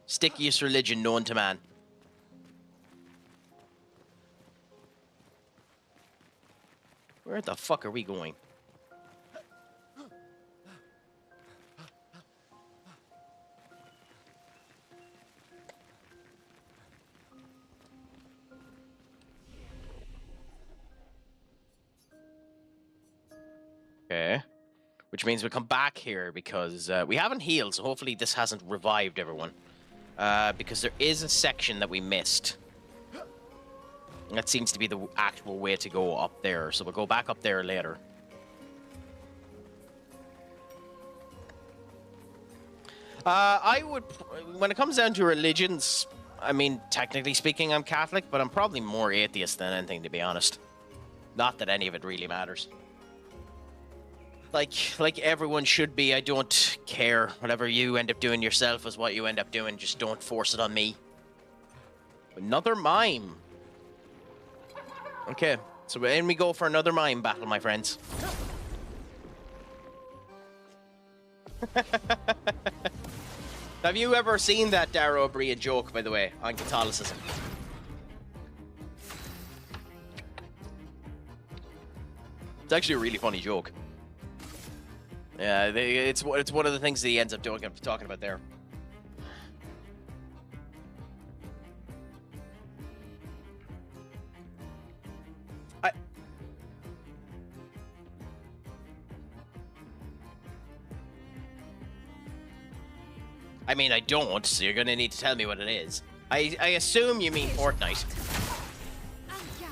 A: Stickiest religion known to man. Where the fuck are we going? Okay. Which means we come back here because we haven't healed, so hopefully this hasn't revived everyone. Because there is a section that we missed. That seems to be the actual way to go up there, so we'll go back up there later. I would, when it comes down to religions, I mean, technically speaking, I'm Catholic, but I'm probably more atheist than anything, to be honest. Not that any of it really matters. Like everyone should be. I don't care. Whatever you end up doing yourself is what you end up doing. Just don't force it on me. Another mime. Okay, so in we go for another mime battle, my friends. Have you ever seen that Dara O'Brien joke, by the way, on Catholicism? It's actually a really funny joke. Yeah, it's one of the things that he ends up talking about there. I mean, I don't, so you're gonna need to tell me what it is. I assume you mean Fortnite.
E: And yeah.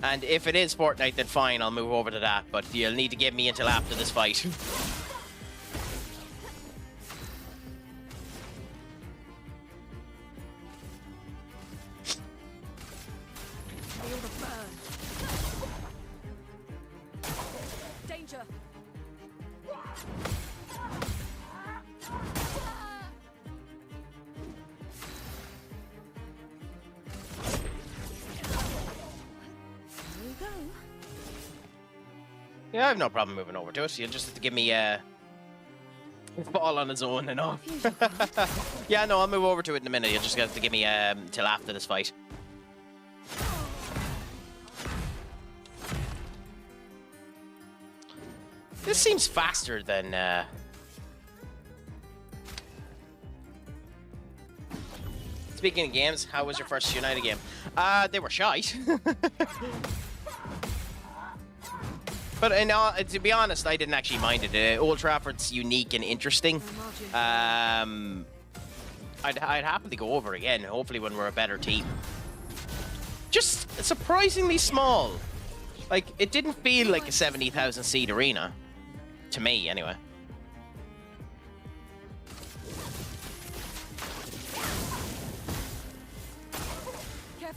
A: And if it is Fortnite, then fine, I'll move over to that. But you'll need to give me until after this fight.
E: Feel the burn. Danger. There we go.
A: Yeah, I have no problem moving over to it. You'll just have to give me fall on its own and all. Yeah, no, I'll move over to it in a minute. You'll just have to give me till after this fight. This seems faster than Speaking of games, how was your first United game? They were shite. But to be honest, I didn't actually mind it. Old Trafford's unique and interesting. I'd happily go over again, hopefully when we're a better team. Just surprisingly small. Like, it didn't feel like a 70,000 seat arena. To me, anyway.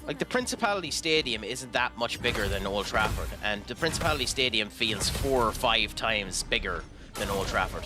A: Like, the Principality Stadium isn't that much bigger than Old Trafford, and the Principality Stadium feels 4 or 5 times bigger than Old Trafford.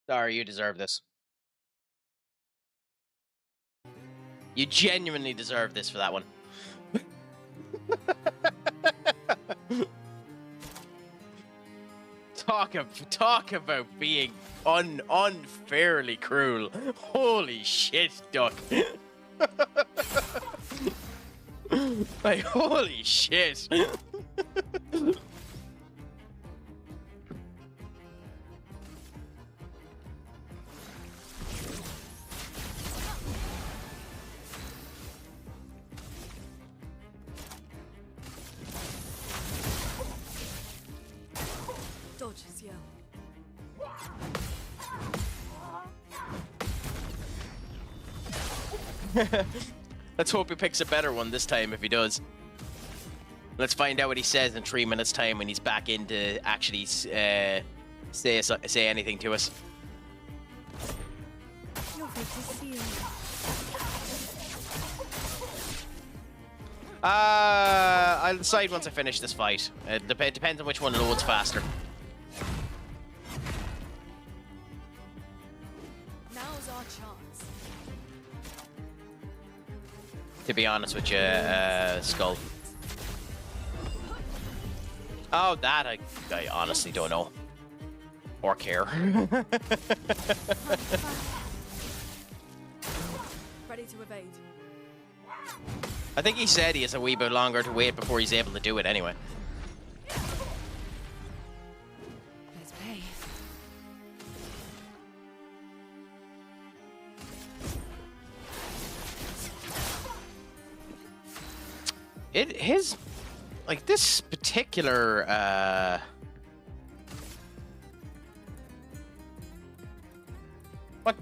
A: Sorry, you deserve this. You genuinely deserve this for that one. Talk about being unfairly cruel. Holy shit, Duck. Like, holy shit.
E: Dodges, yeah.
A: Let's hope he picks a better one this time if he does. Let's find out what he says in 3 minutes' time when he's back in to actually say anything to us.
E: Lovely to see you.
A: I'll decide once I finish this fight. It depends on which one loads faster.
E: Now's our chance.
A: To be honest with you, Skull. Oh, that I honestly don't know. Or care.
E: Ready to evade.
A: I think he said he has a wee bit longer to wait before he's able to do it anyway.
E: Let's play.
A: Like this particular what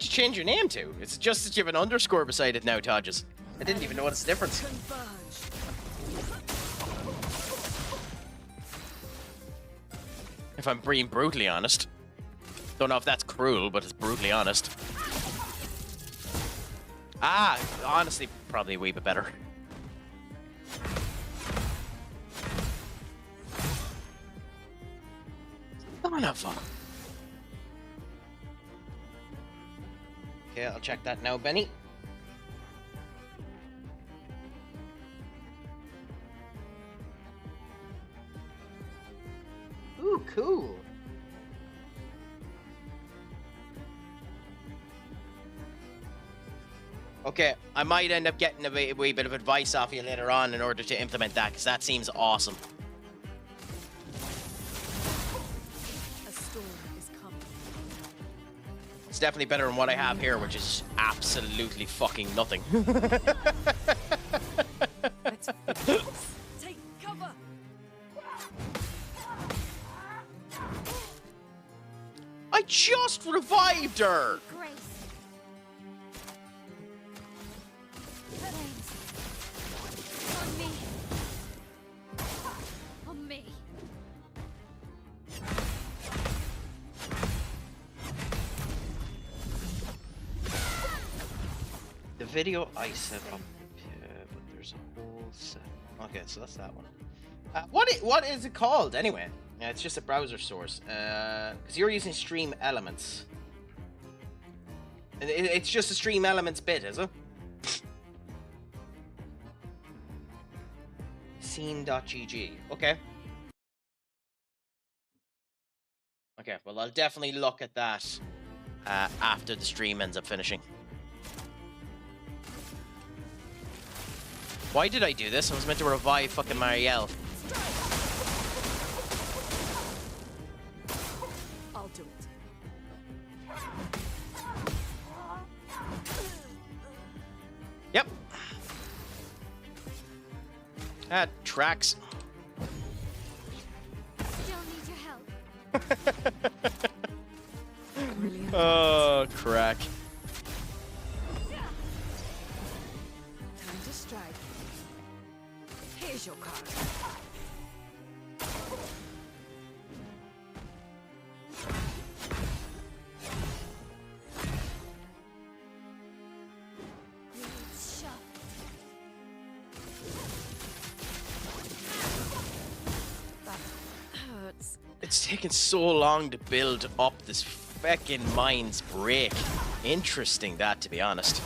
A: you change your name to? It's just that you have an underscore beside it now, Todges. I didn't even notice the difference.
E: Converge.
A: If I'm being brutally honest. Don't know if that's cruel, but it's brutally honest. Ah, honestly, probably a wee bit better. Son of a... Okay, I'll check that now, Benny. Ooh, cool. Okay, I might end up getting a wee bit of advice off you later on in order to implement that, because that seems awesome.
E: A storm is coming.
A: It's definitely better than what I have here, which is absolutely fucking nothing.
E: Let's finish this. Take cover.
A: I just revived her!
H: Grace. Flames. On me. On me.
A: The video I set up, but there's a whole set. Okay, so that's that one. What is it called anyway? Yeah, it's just a browser source. Because you're using Stream Elements. It's just a Stream Elements bit, is it? Scene.gg. Okay. Okay, well, I'll definitely look at that after the stream ends up finishing. Why did I do this? I was meant to revive fucking Marielle.
E: I'll do it.
A: Yep. That tracks.
H: Still need your help.
E: Brilliant.
A: Oh, crack.
E: Time to strike. Here's your card.
H: It's sharp.
E: That hurts.
A: It's taken so long to build up this feckin' mind's break. Interesting, that, to be honest.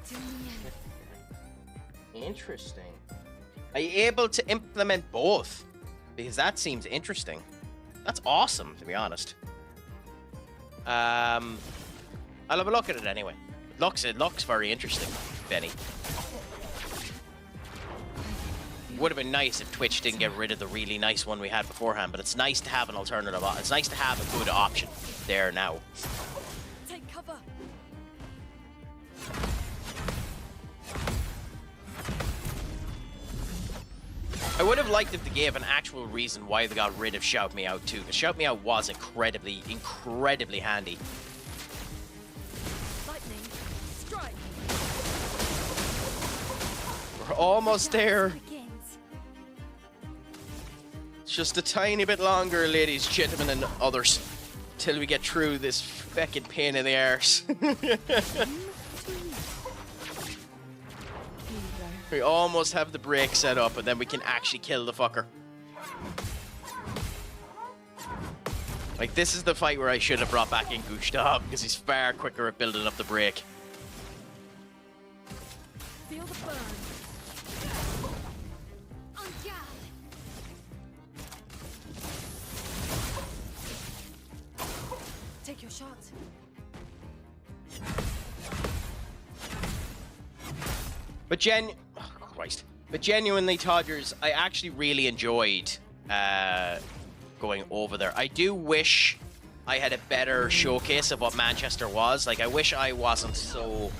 H: To me.
A: Interesting. Are you able to implement both? Because that seems interesting. That's awesome, to be honest. I'll have a look at it anyway. It looks very interesting, Benny. Would have been nice if Twitch didn't get rid of the really nice one we had beforehand, but it's nice to have an alternative. It's nice to have a good option there now.
E: Take cover.
A: I would have liked if they gave an actual reason why they got rid of Shout Me Out too, because Shout Me Out was incredibly handy.
E: Lightning. Strike.
A: We're almost there.
H: Begins.
A: It's just a tiny bit longer, ladies, gentlemen, and others, till we get through this feckin' pain in the arse. We almost have the break set up, and then we can actually kill the fucker. Like, this is the fight where I should have brought back in Gustav, because he's far quicker at building up the break.
E: Feel the burn.
H: On guard.
E: Take your shot.
A: But genuinely, Todgers, I actually really enjoyed going over there. I do wish I had a better showcase of what Manchester was. Like, I wish I wasn't so...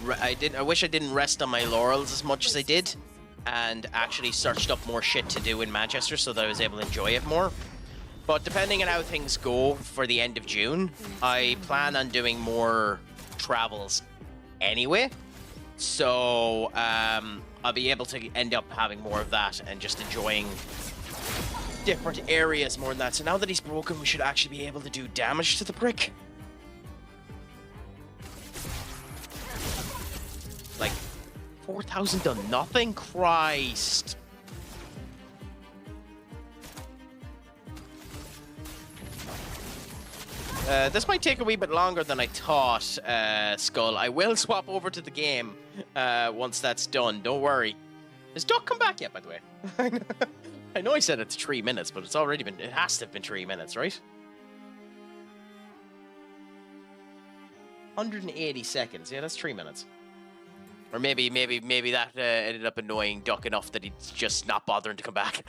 A: I wish I didn't rest on my laurels as much as I did, and actually searched up more shit to do in Manchester so that I was able to enjoy it more. But depending on how things go for the end of June, I plan on doing more travels anyway. So I'll be able to end up having more of that and just enjoying different areas more than that. So now that he's broken, we should actually be able to do damage to the brick. Like, 4,000 done nothing? Christ. This might take a wee bit longer than I thought, Skull. I will swap over to the game once that's done. Don't worry. Has Duck come back yet, by the way? I know I said it's 3 minutes, but it's already been. It has to have been 3 minutes, right? 180 seconds. Yeah, that's 3 minutes. Or maybe that ended up annoying Duck enough that he's just not bothering to come back.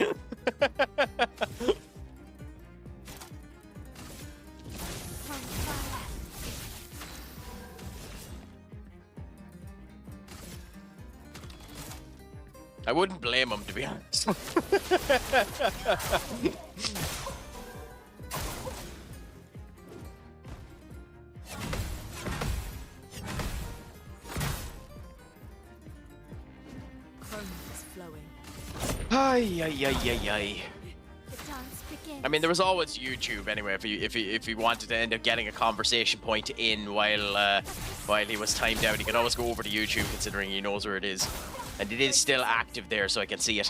A: I wouldn't blame him, to be honest. Ay, ay, ay, ay, ay.
H: The dance begins.
A: I mean, there was always YouTube anyway. If he wanted to end up getting a conversation point in while he was timed out, he could always go over to YouTube, considering he knows where it is, and it is still active there, so I can see it.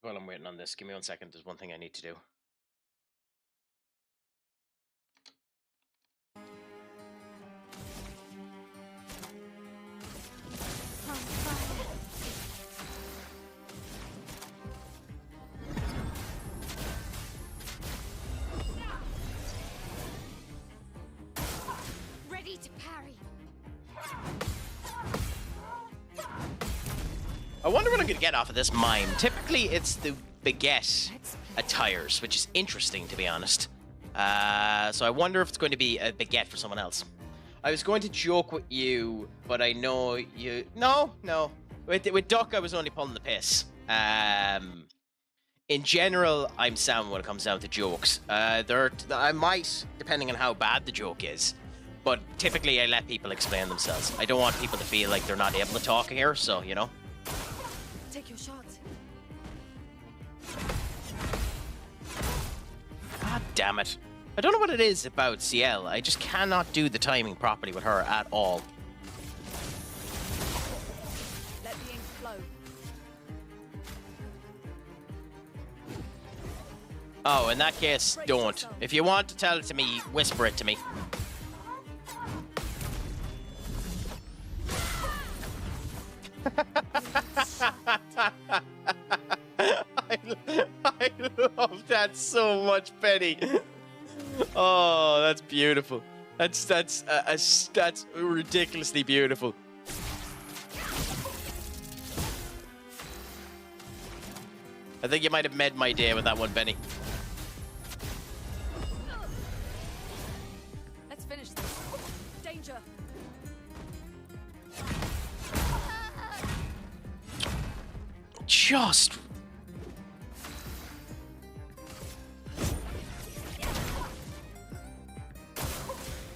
A: While I'm waiting on this, give me 1 second. There's one thing I need to do.
H: Ready to parry.
A: I wonder what I'm gonna get off of this mime. Typically, it's the baguette attires, which is interesting, to be honest. So I wonder if it's going to be a baguette for someone else. I was going to joke with you, but I know you... No. With Duck, I was only pulling the piss. In general, I'm sound when it comes down to jokes. I might, depending on how bad the joke is, but typically I let people explain themselves. I don't want people to feel like they're not able to talk here, so, you know.
E: Take your shot.
A: God damn it. I don't know what it is about CL. I just cannot do the timing properly with her at all.
E: Let the ink flow.
A: Oh, in that case, don't. If you want to tell it to me, whisper it to me. I love that so much, Penny. Oh, that's beautiful. That's ridiculously beautiful. I think you might have made my day with that one, Benny.
E: Let's finish this. Danger.
A: Just...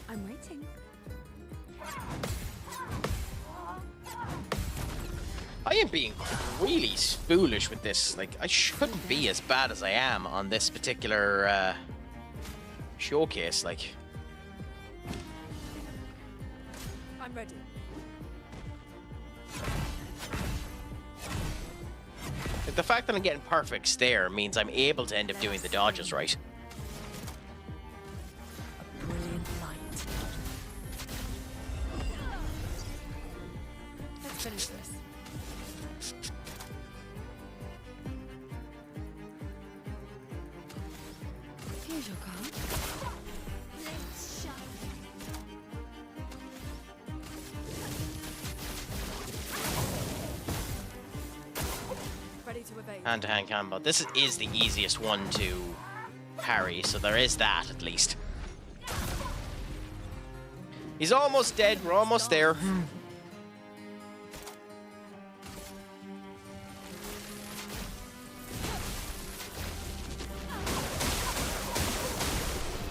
E: I'm waiting.
A: I am being really foolish with this. Like, I shouldn't be as bad as I am on this particular showcase. Like,
E: I'm ready.
A: the fact that I'm getting perfects there means I'm able to end up doing the dodges right.
E: A brilliant light. Let's finish this. Here's your card.
H: Blades sharp.
E: Ready to evade.
A: Hand-to-hand combo. This is the easiest one to parry, so there is that at least. He's almost dead. We're almost there.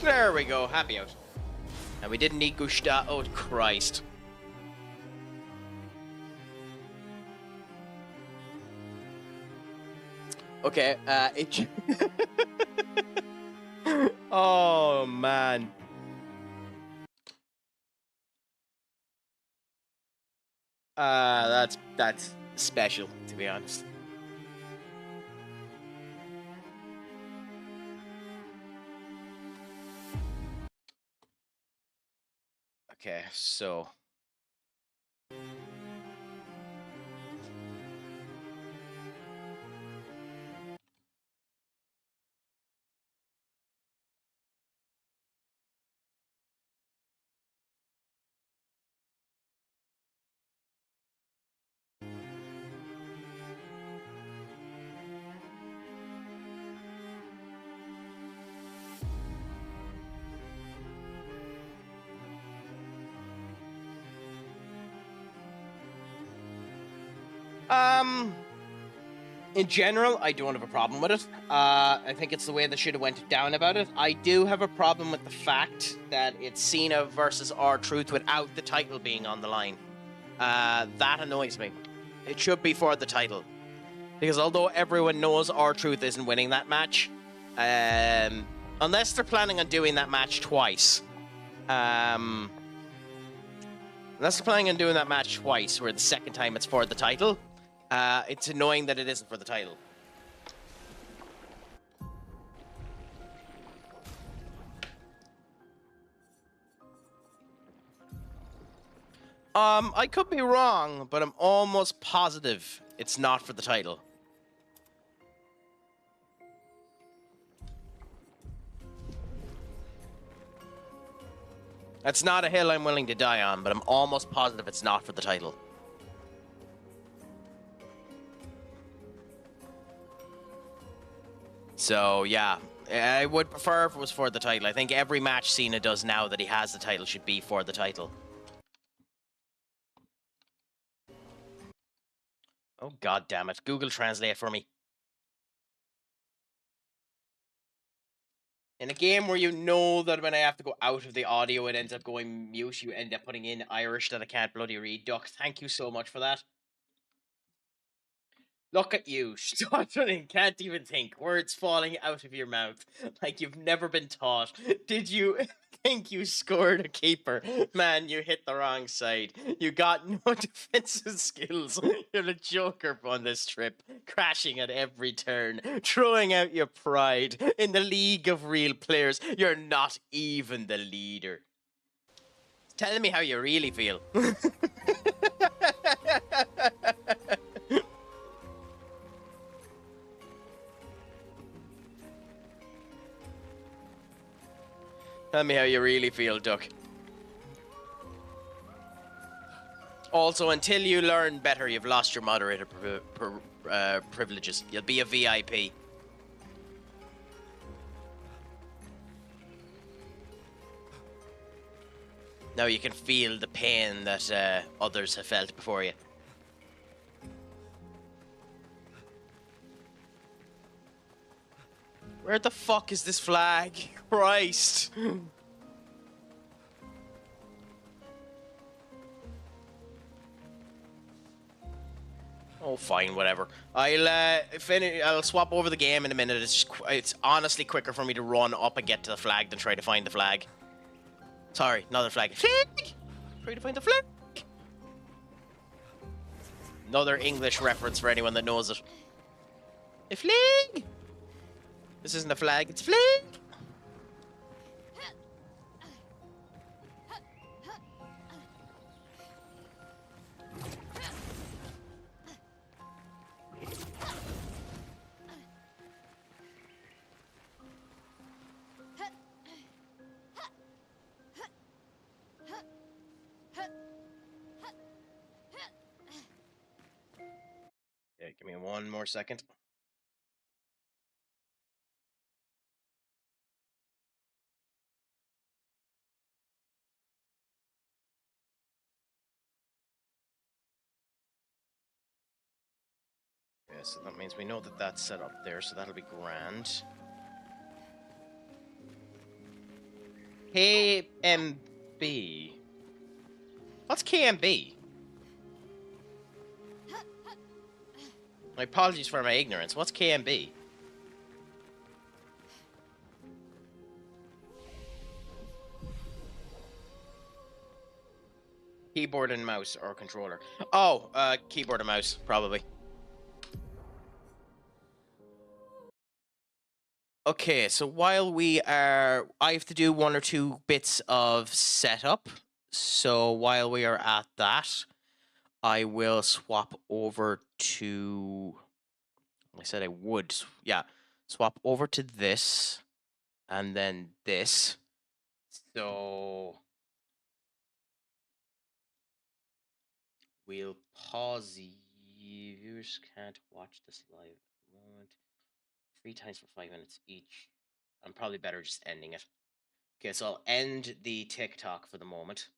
A: There we go. Happy out. And we didn't need Gushta. Oh, Christ. Okay, oh, man. That's special, to be honest. Okay, so... In general, I don't have a problem with it. I think it's the way they should have went down about it. I do have a problem with the fact that it's Cena versus R-Truth without the title being on the line. That annoys me. It should be for the title. Because although everyone knows R-Truth isn't winning that match, unless they're planning on doing that match twice, where the second time it's for the title, it's annoying that it isn't for the title. I could be wrong, but I'm almost positive it's not for the title. That's not a hill I'm willing to die on, but I'm almost positive it's not for the title. So, yeah, I would prefer if it was for the title. I think every match Cena does now that he has the title should be for the title. Oh, god damn it. Google Translate for me. In a game where you know that when I have to go out of the audio, it ends up going mute, you end up putting in Irish that I can't bloody read. Duck, thank you so much for that. Look at you, stuttering, can't even think, words falling out of your mouth like you've never been taught. Did you think you scored a keeper? Man, you hit the wrong side. You got no defensive skills. You're a joker on this trip, crashing at every turn, throwing out your pride. In the league of real players, you're not even the leader. Tell me how you really feel. Tell me how you really feel, Duck. Also, until you learn better, you've lost your moderator privileges. You'll be a VIP. Now you can feel the pain that others have felt before you. Where the fuck is this flag? Christ! Oh, fine, whatever. I'll swap over the game in a minute. It's honestly quicker for me to run up and get to the flag than try to find the flag. Sorry, another flag. Flag! Try to find the flag. Another English reference for anyone that knows it. A flag! This isn't a flag, it's a flag! Okay, give me one more second. Okay, so that means we know that that's set up there, so that'll be grand. KMB. What's KMB? My apologies for my ignorance. What's KMB? Keyboard and mouse or controller. Oh, keyboard and mouse, probably. Okay, so while I have to do 1 or 2 bits of setup. So while we are at that, I will swap over to. I said I would. Yeah, swap over to this, and then this. So we'll pause. Viewers can't watch this live at the moment. 3 times for 5 minutes each. I'm probably better just ending it. Okay, so I'll end the TikTok for the moment.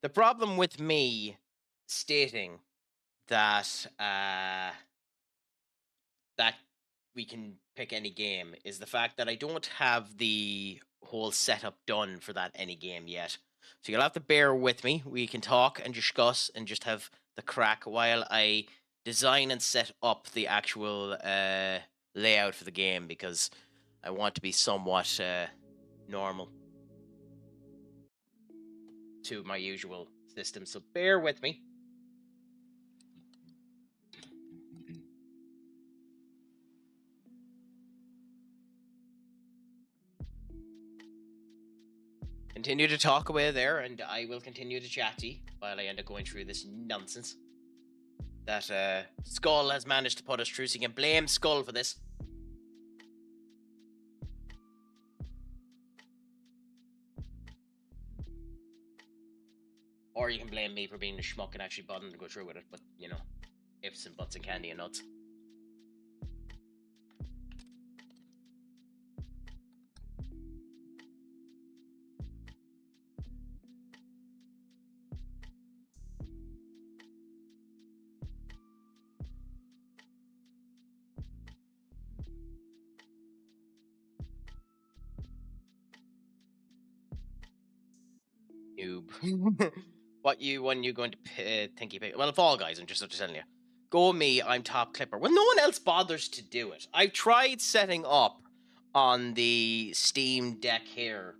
A: The problem with me stating that that we can pick any game is the fact that I don't have the whole setup done for that any game yet. So you'll have to bear with me. We can talk and discuss and just have the crack while I design and set up the actual layout for the game, because I want to be somewhat normal to my usual system. So bear with me. Continue to talk away there, and I will continue to chatty while I end up going through this nonsense that Skull has managed to put us through. So you can blame Skull for this. Or you can blame me for being the schmuck and actually bothering to go through with it. But, you know, ifs and buts and candy and nuts. Noob. What one you going to think you pick? Well, Fall Guys, I'm just telling you. Go me, I'm top clipper. Well, no one else bothers to do it. I've tried setting up on the Steam Deck here.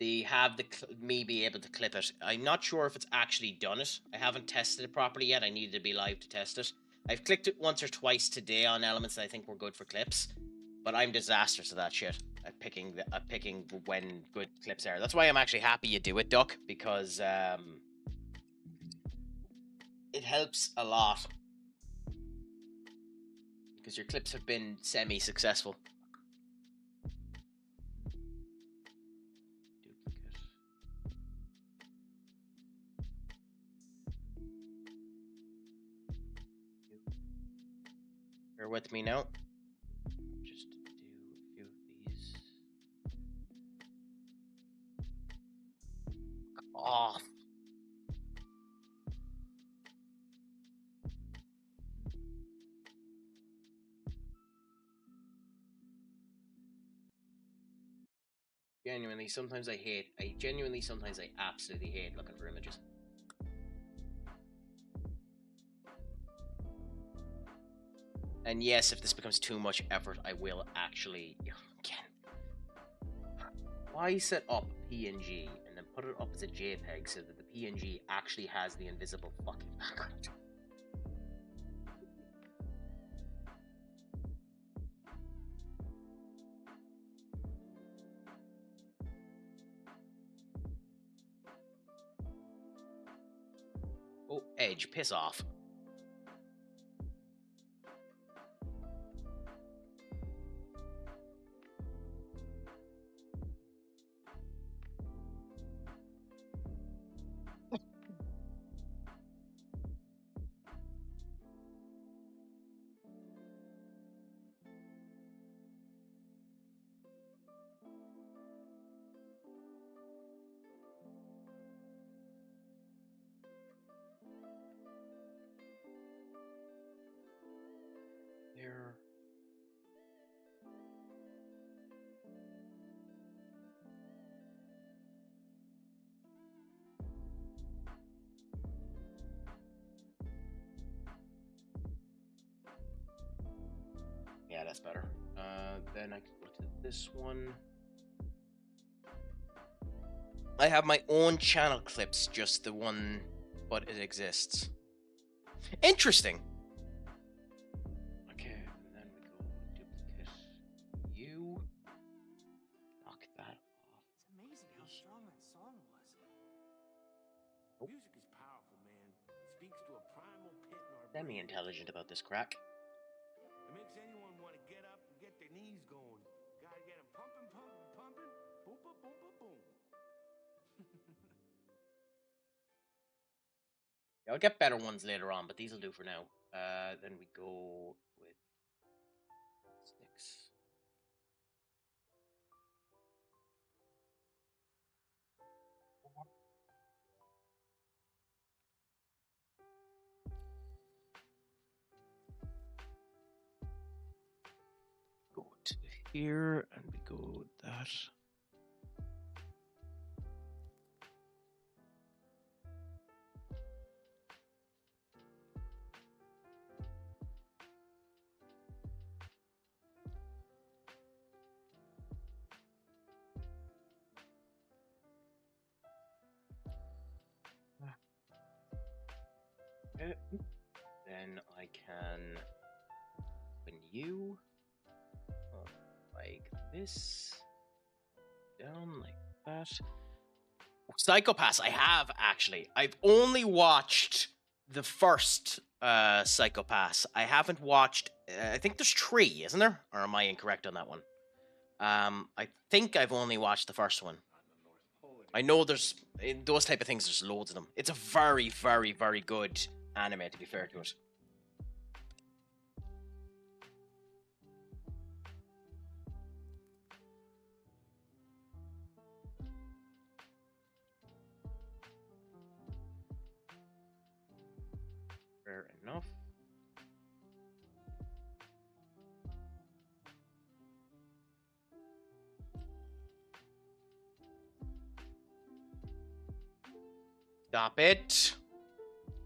A: They have me be able to clip it. I'm not sure if it's actually done it. I haven't tested it properly yet. I needed to be live to test it. I've clicked it once or twice today on elements that I think were good for clips, but I'm disastrous at that shit. At picking when good clips are. That's why I'm actually happy you do it, Duck, because it helps a lot. Because your clips have been semi-successful. Duplicate. Bear with me now. Just do a few of these. Off. Genuinely, sometimes I absolutely hate looking for images. And yes, if this becomes too much effort, I will actually, again, why set up PNG and then put it up as a JPEG so that the PNG actually has the invisible fucking background? Oh, Edge, piss off. that's better. Then I can go to this one. I have my own channel clips, just the one, but it exists. Interesting. Okay, and then we go duplicate you. Knock that off.
I: It's amazing how strong that song was.
J: Music is powerful, man. It speaks to a primal pit in our brain.
A: Semi-intelligent about this crack.
J: It makes anyone want to get up and get their knees going. Gotta get them pumping, pumping, pumping. Boom, boom, boom, boom, boom.
A: Yeah, I'll get better ones later on, but these will do for now. Then we go with sticks. Go to here, and we go with that. Okay. Then I can open you like this, down like that. Psychopaths, I have actually. I've only watched the first Psychopaths. I haven't watched. I think there's 3, isn't there? Or am I incorrect on that one? I think I've only watched the first one. I know there's in those type of things. There's loads of them. It's a very, very, very good anime, to be fair to it. Fair enough. Stop it.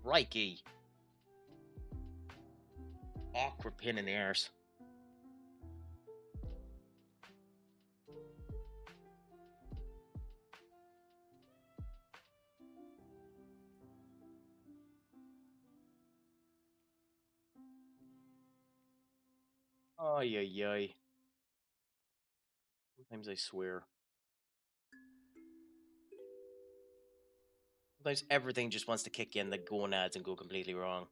A: Crikey. Awkward pin in the ears. Ay, ay, ay. Sometimes I swear. Sometimes everything just wants to kick in the gonads and go completely wrong.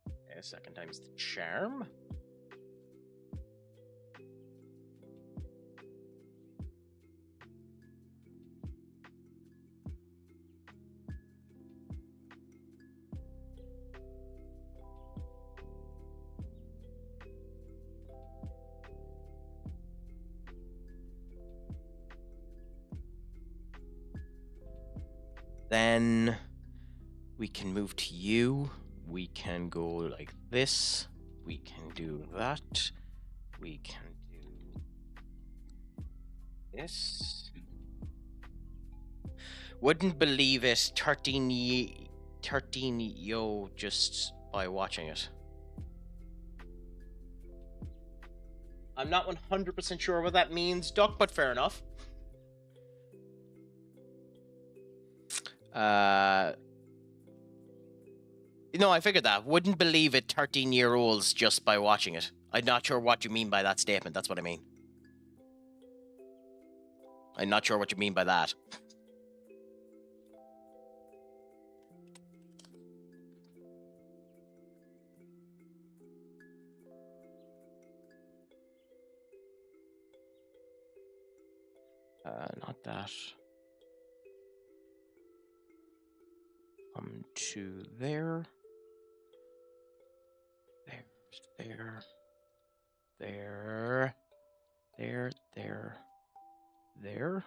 A: Okay, second time's the charm. Then we can move to you. We can go like this. We can do that. We can do this. Wouldn't believe it. 13 yo just by watching it. I'm not 100% sure what that means, Duck, but fair enough. No, I figured that. Wouldn't believe it, 13-year-olds just by watching it. I'm not sure what you mean by that statement. That's what I mean. I'm not sure what you mean by that. Not that. Come to there. There.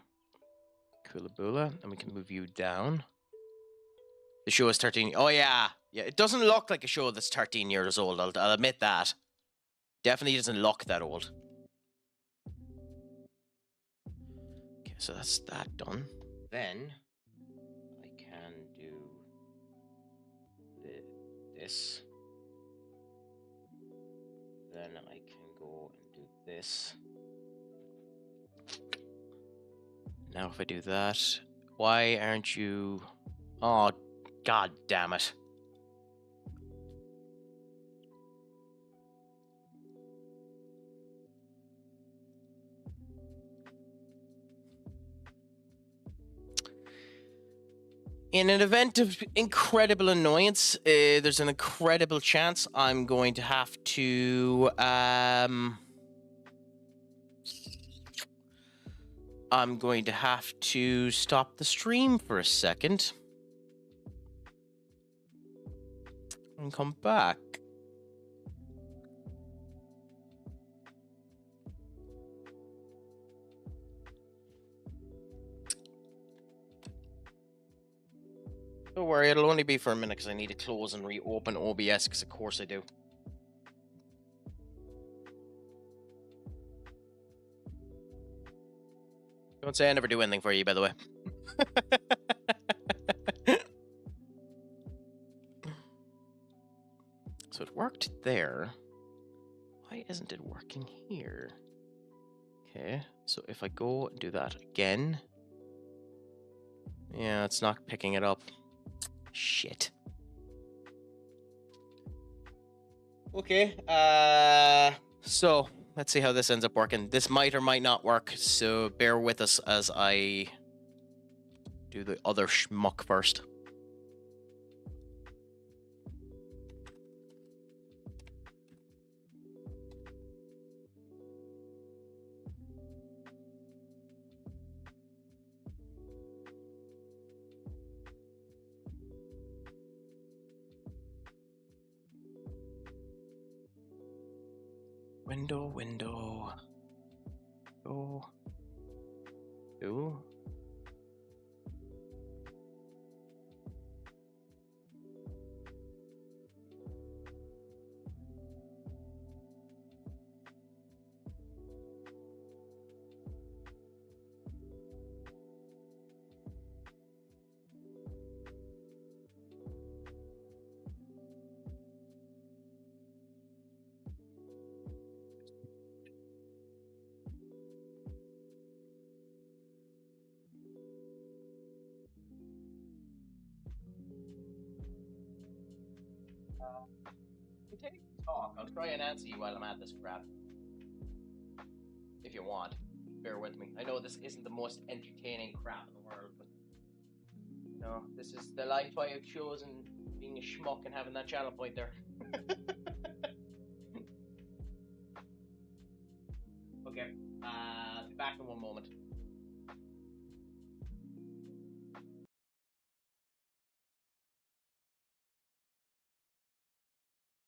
A: Coolaboola. And we can move you down. The show is 13. Oh, yeah. Yeah, it doesn't look like a show that's 13 years old. I'll admit that. Definitely doesn't look that old. Okay, so that's that done. Then I can do this. Then I can go and do this. Now if I do that, why aren't you... Oh, god damn it. In an event of incredible annoyance, there's an incredible chance I'm going to have to, I'm going to have to stop the stream for a second. And come back. Don't worry, it'll only be for a minute because I need to close and reopen OBS because of course I do. Don't say I never do anything for you, by the way. So it worked there. Why isn't it working here? Okay, so if I go and do that again. Yeah, it's not picking it up. Shit. Okay, so let's see how this ends up working. This might or might not work, so bear with us as I do the other schmuck first. Window. Go. Continue to talk. I'll try and answer you while I'm at this crap. If you want. Bear with me. I know this isn't the most entertaining crap in the world, but no, this is the life I have chosen, being a schmuck and having that channel point there.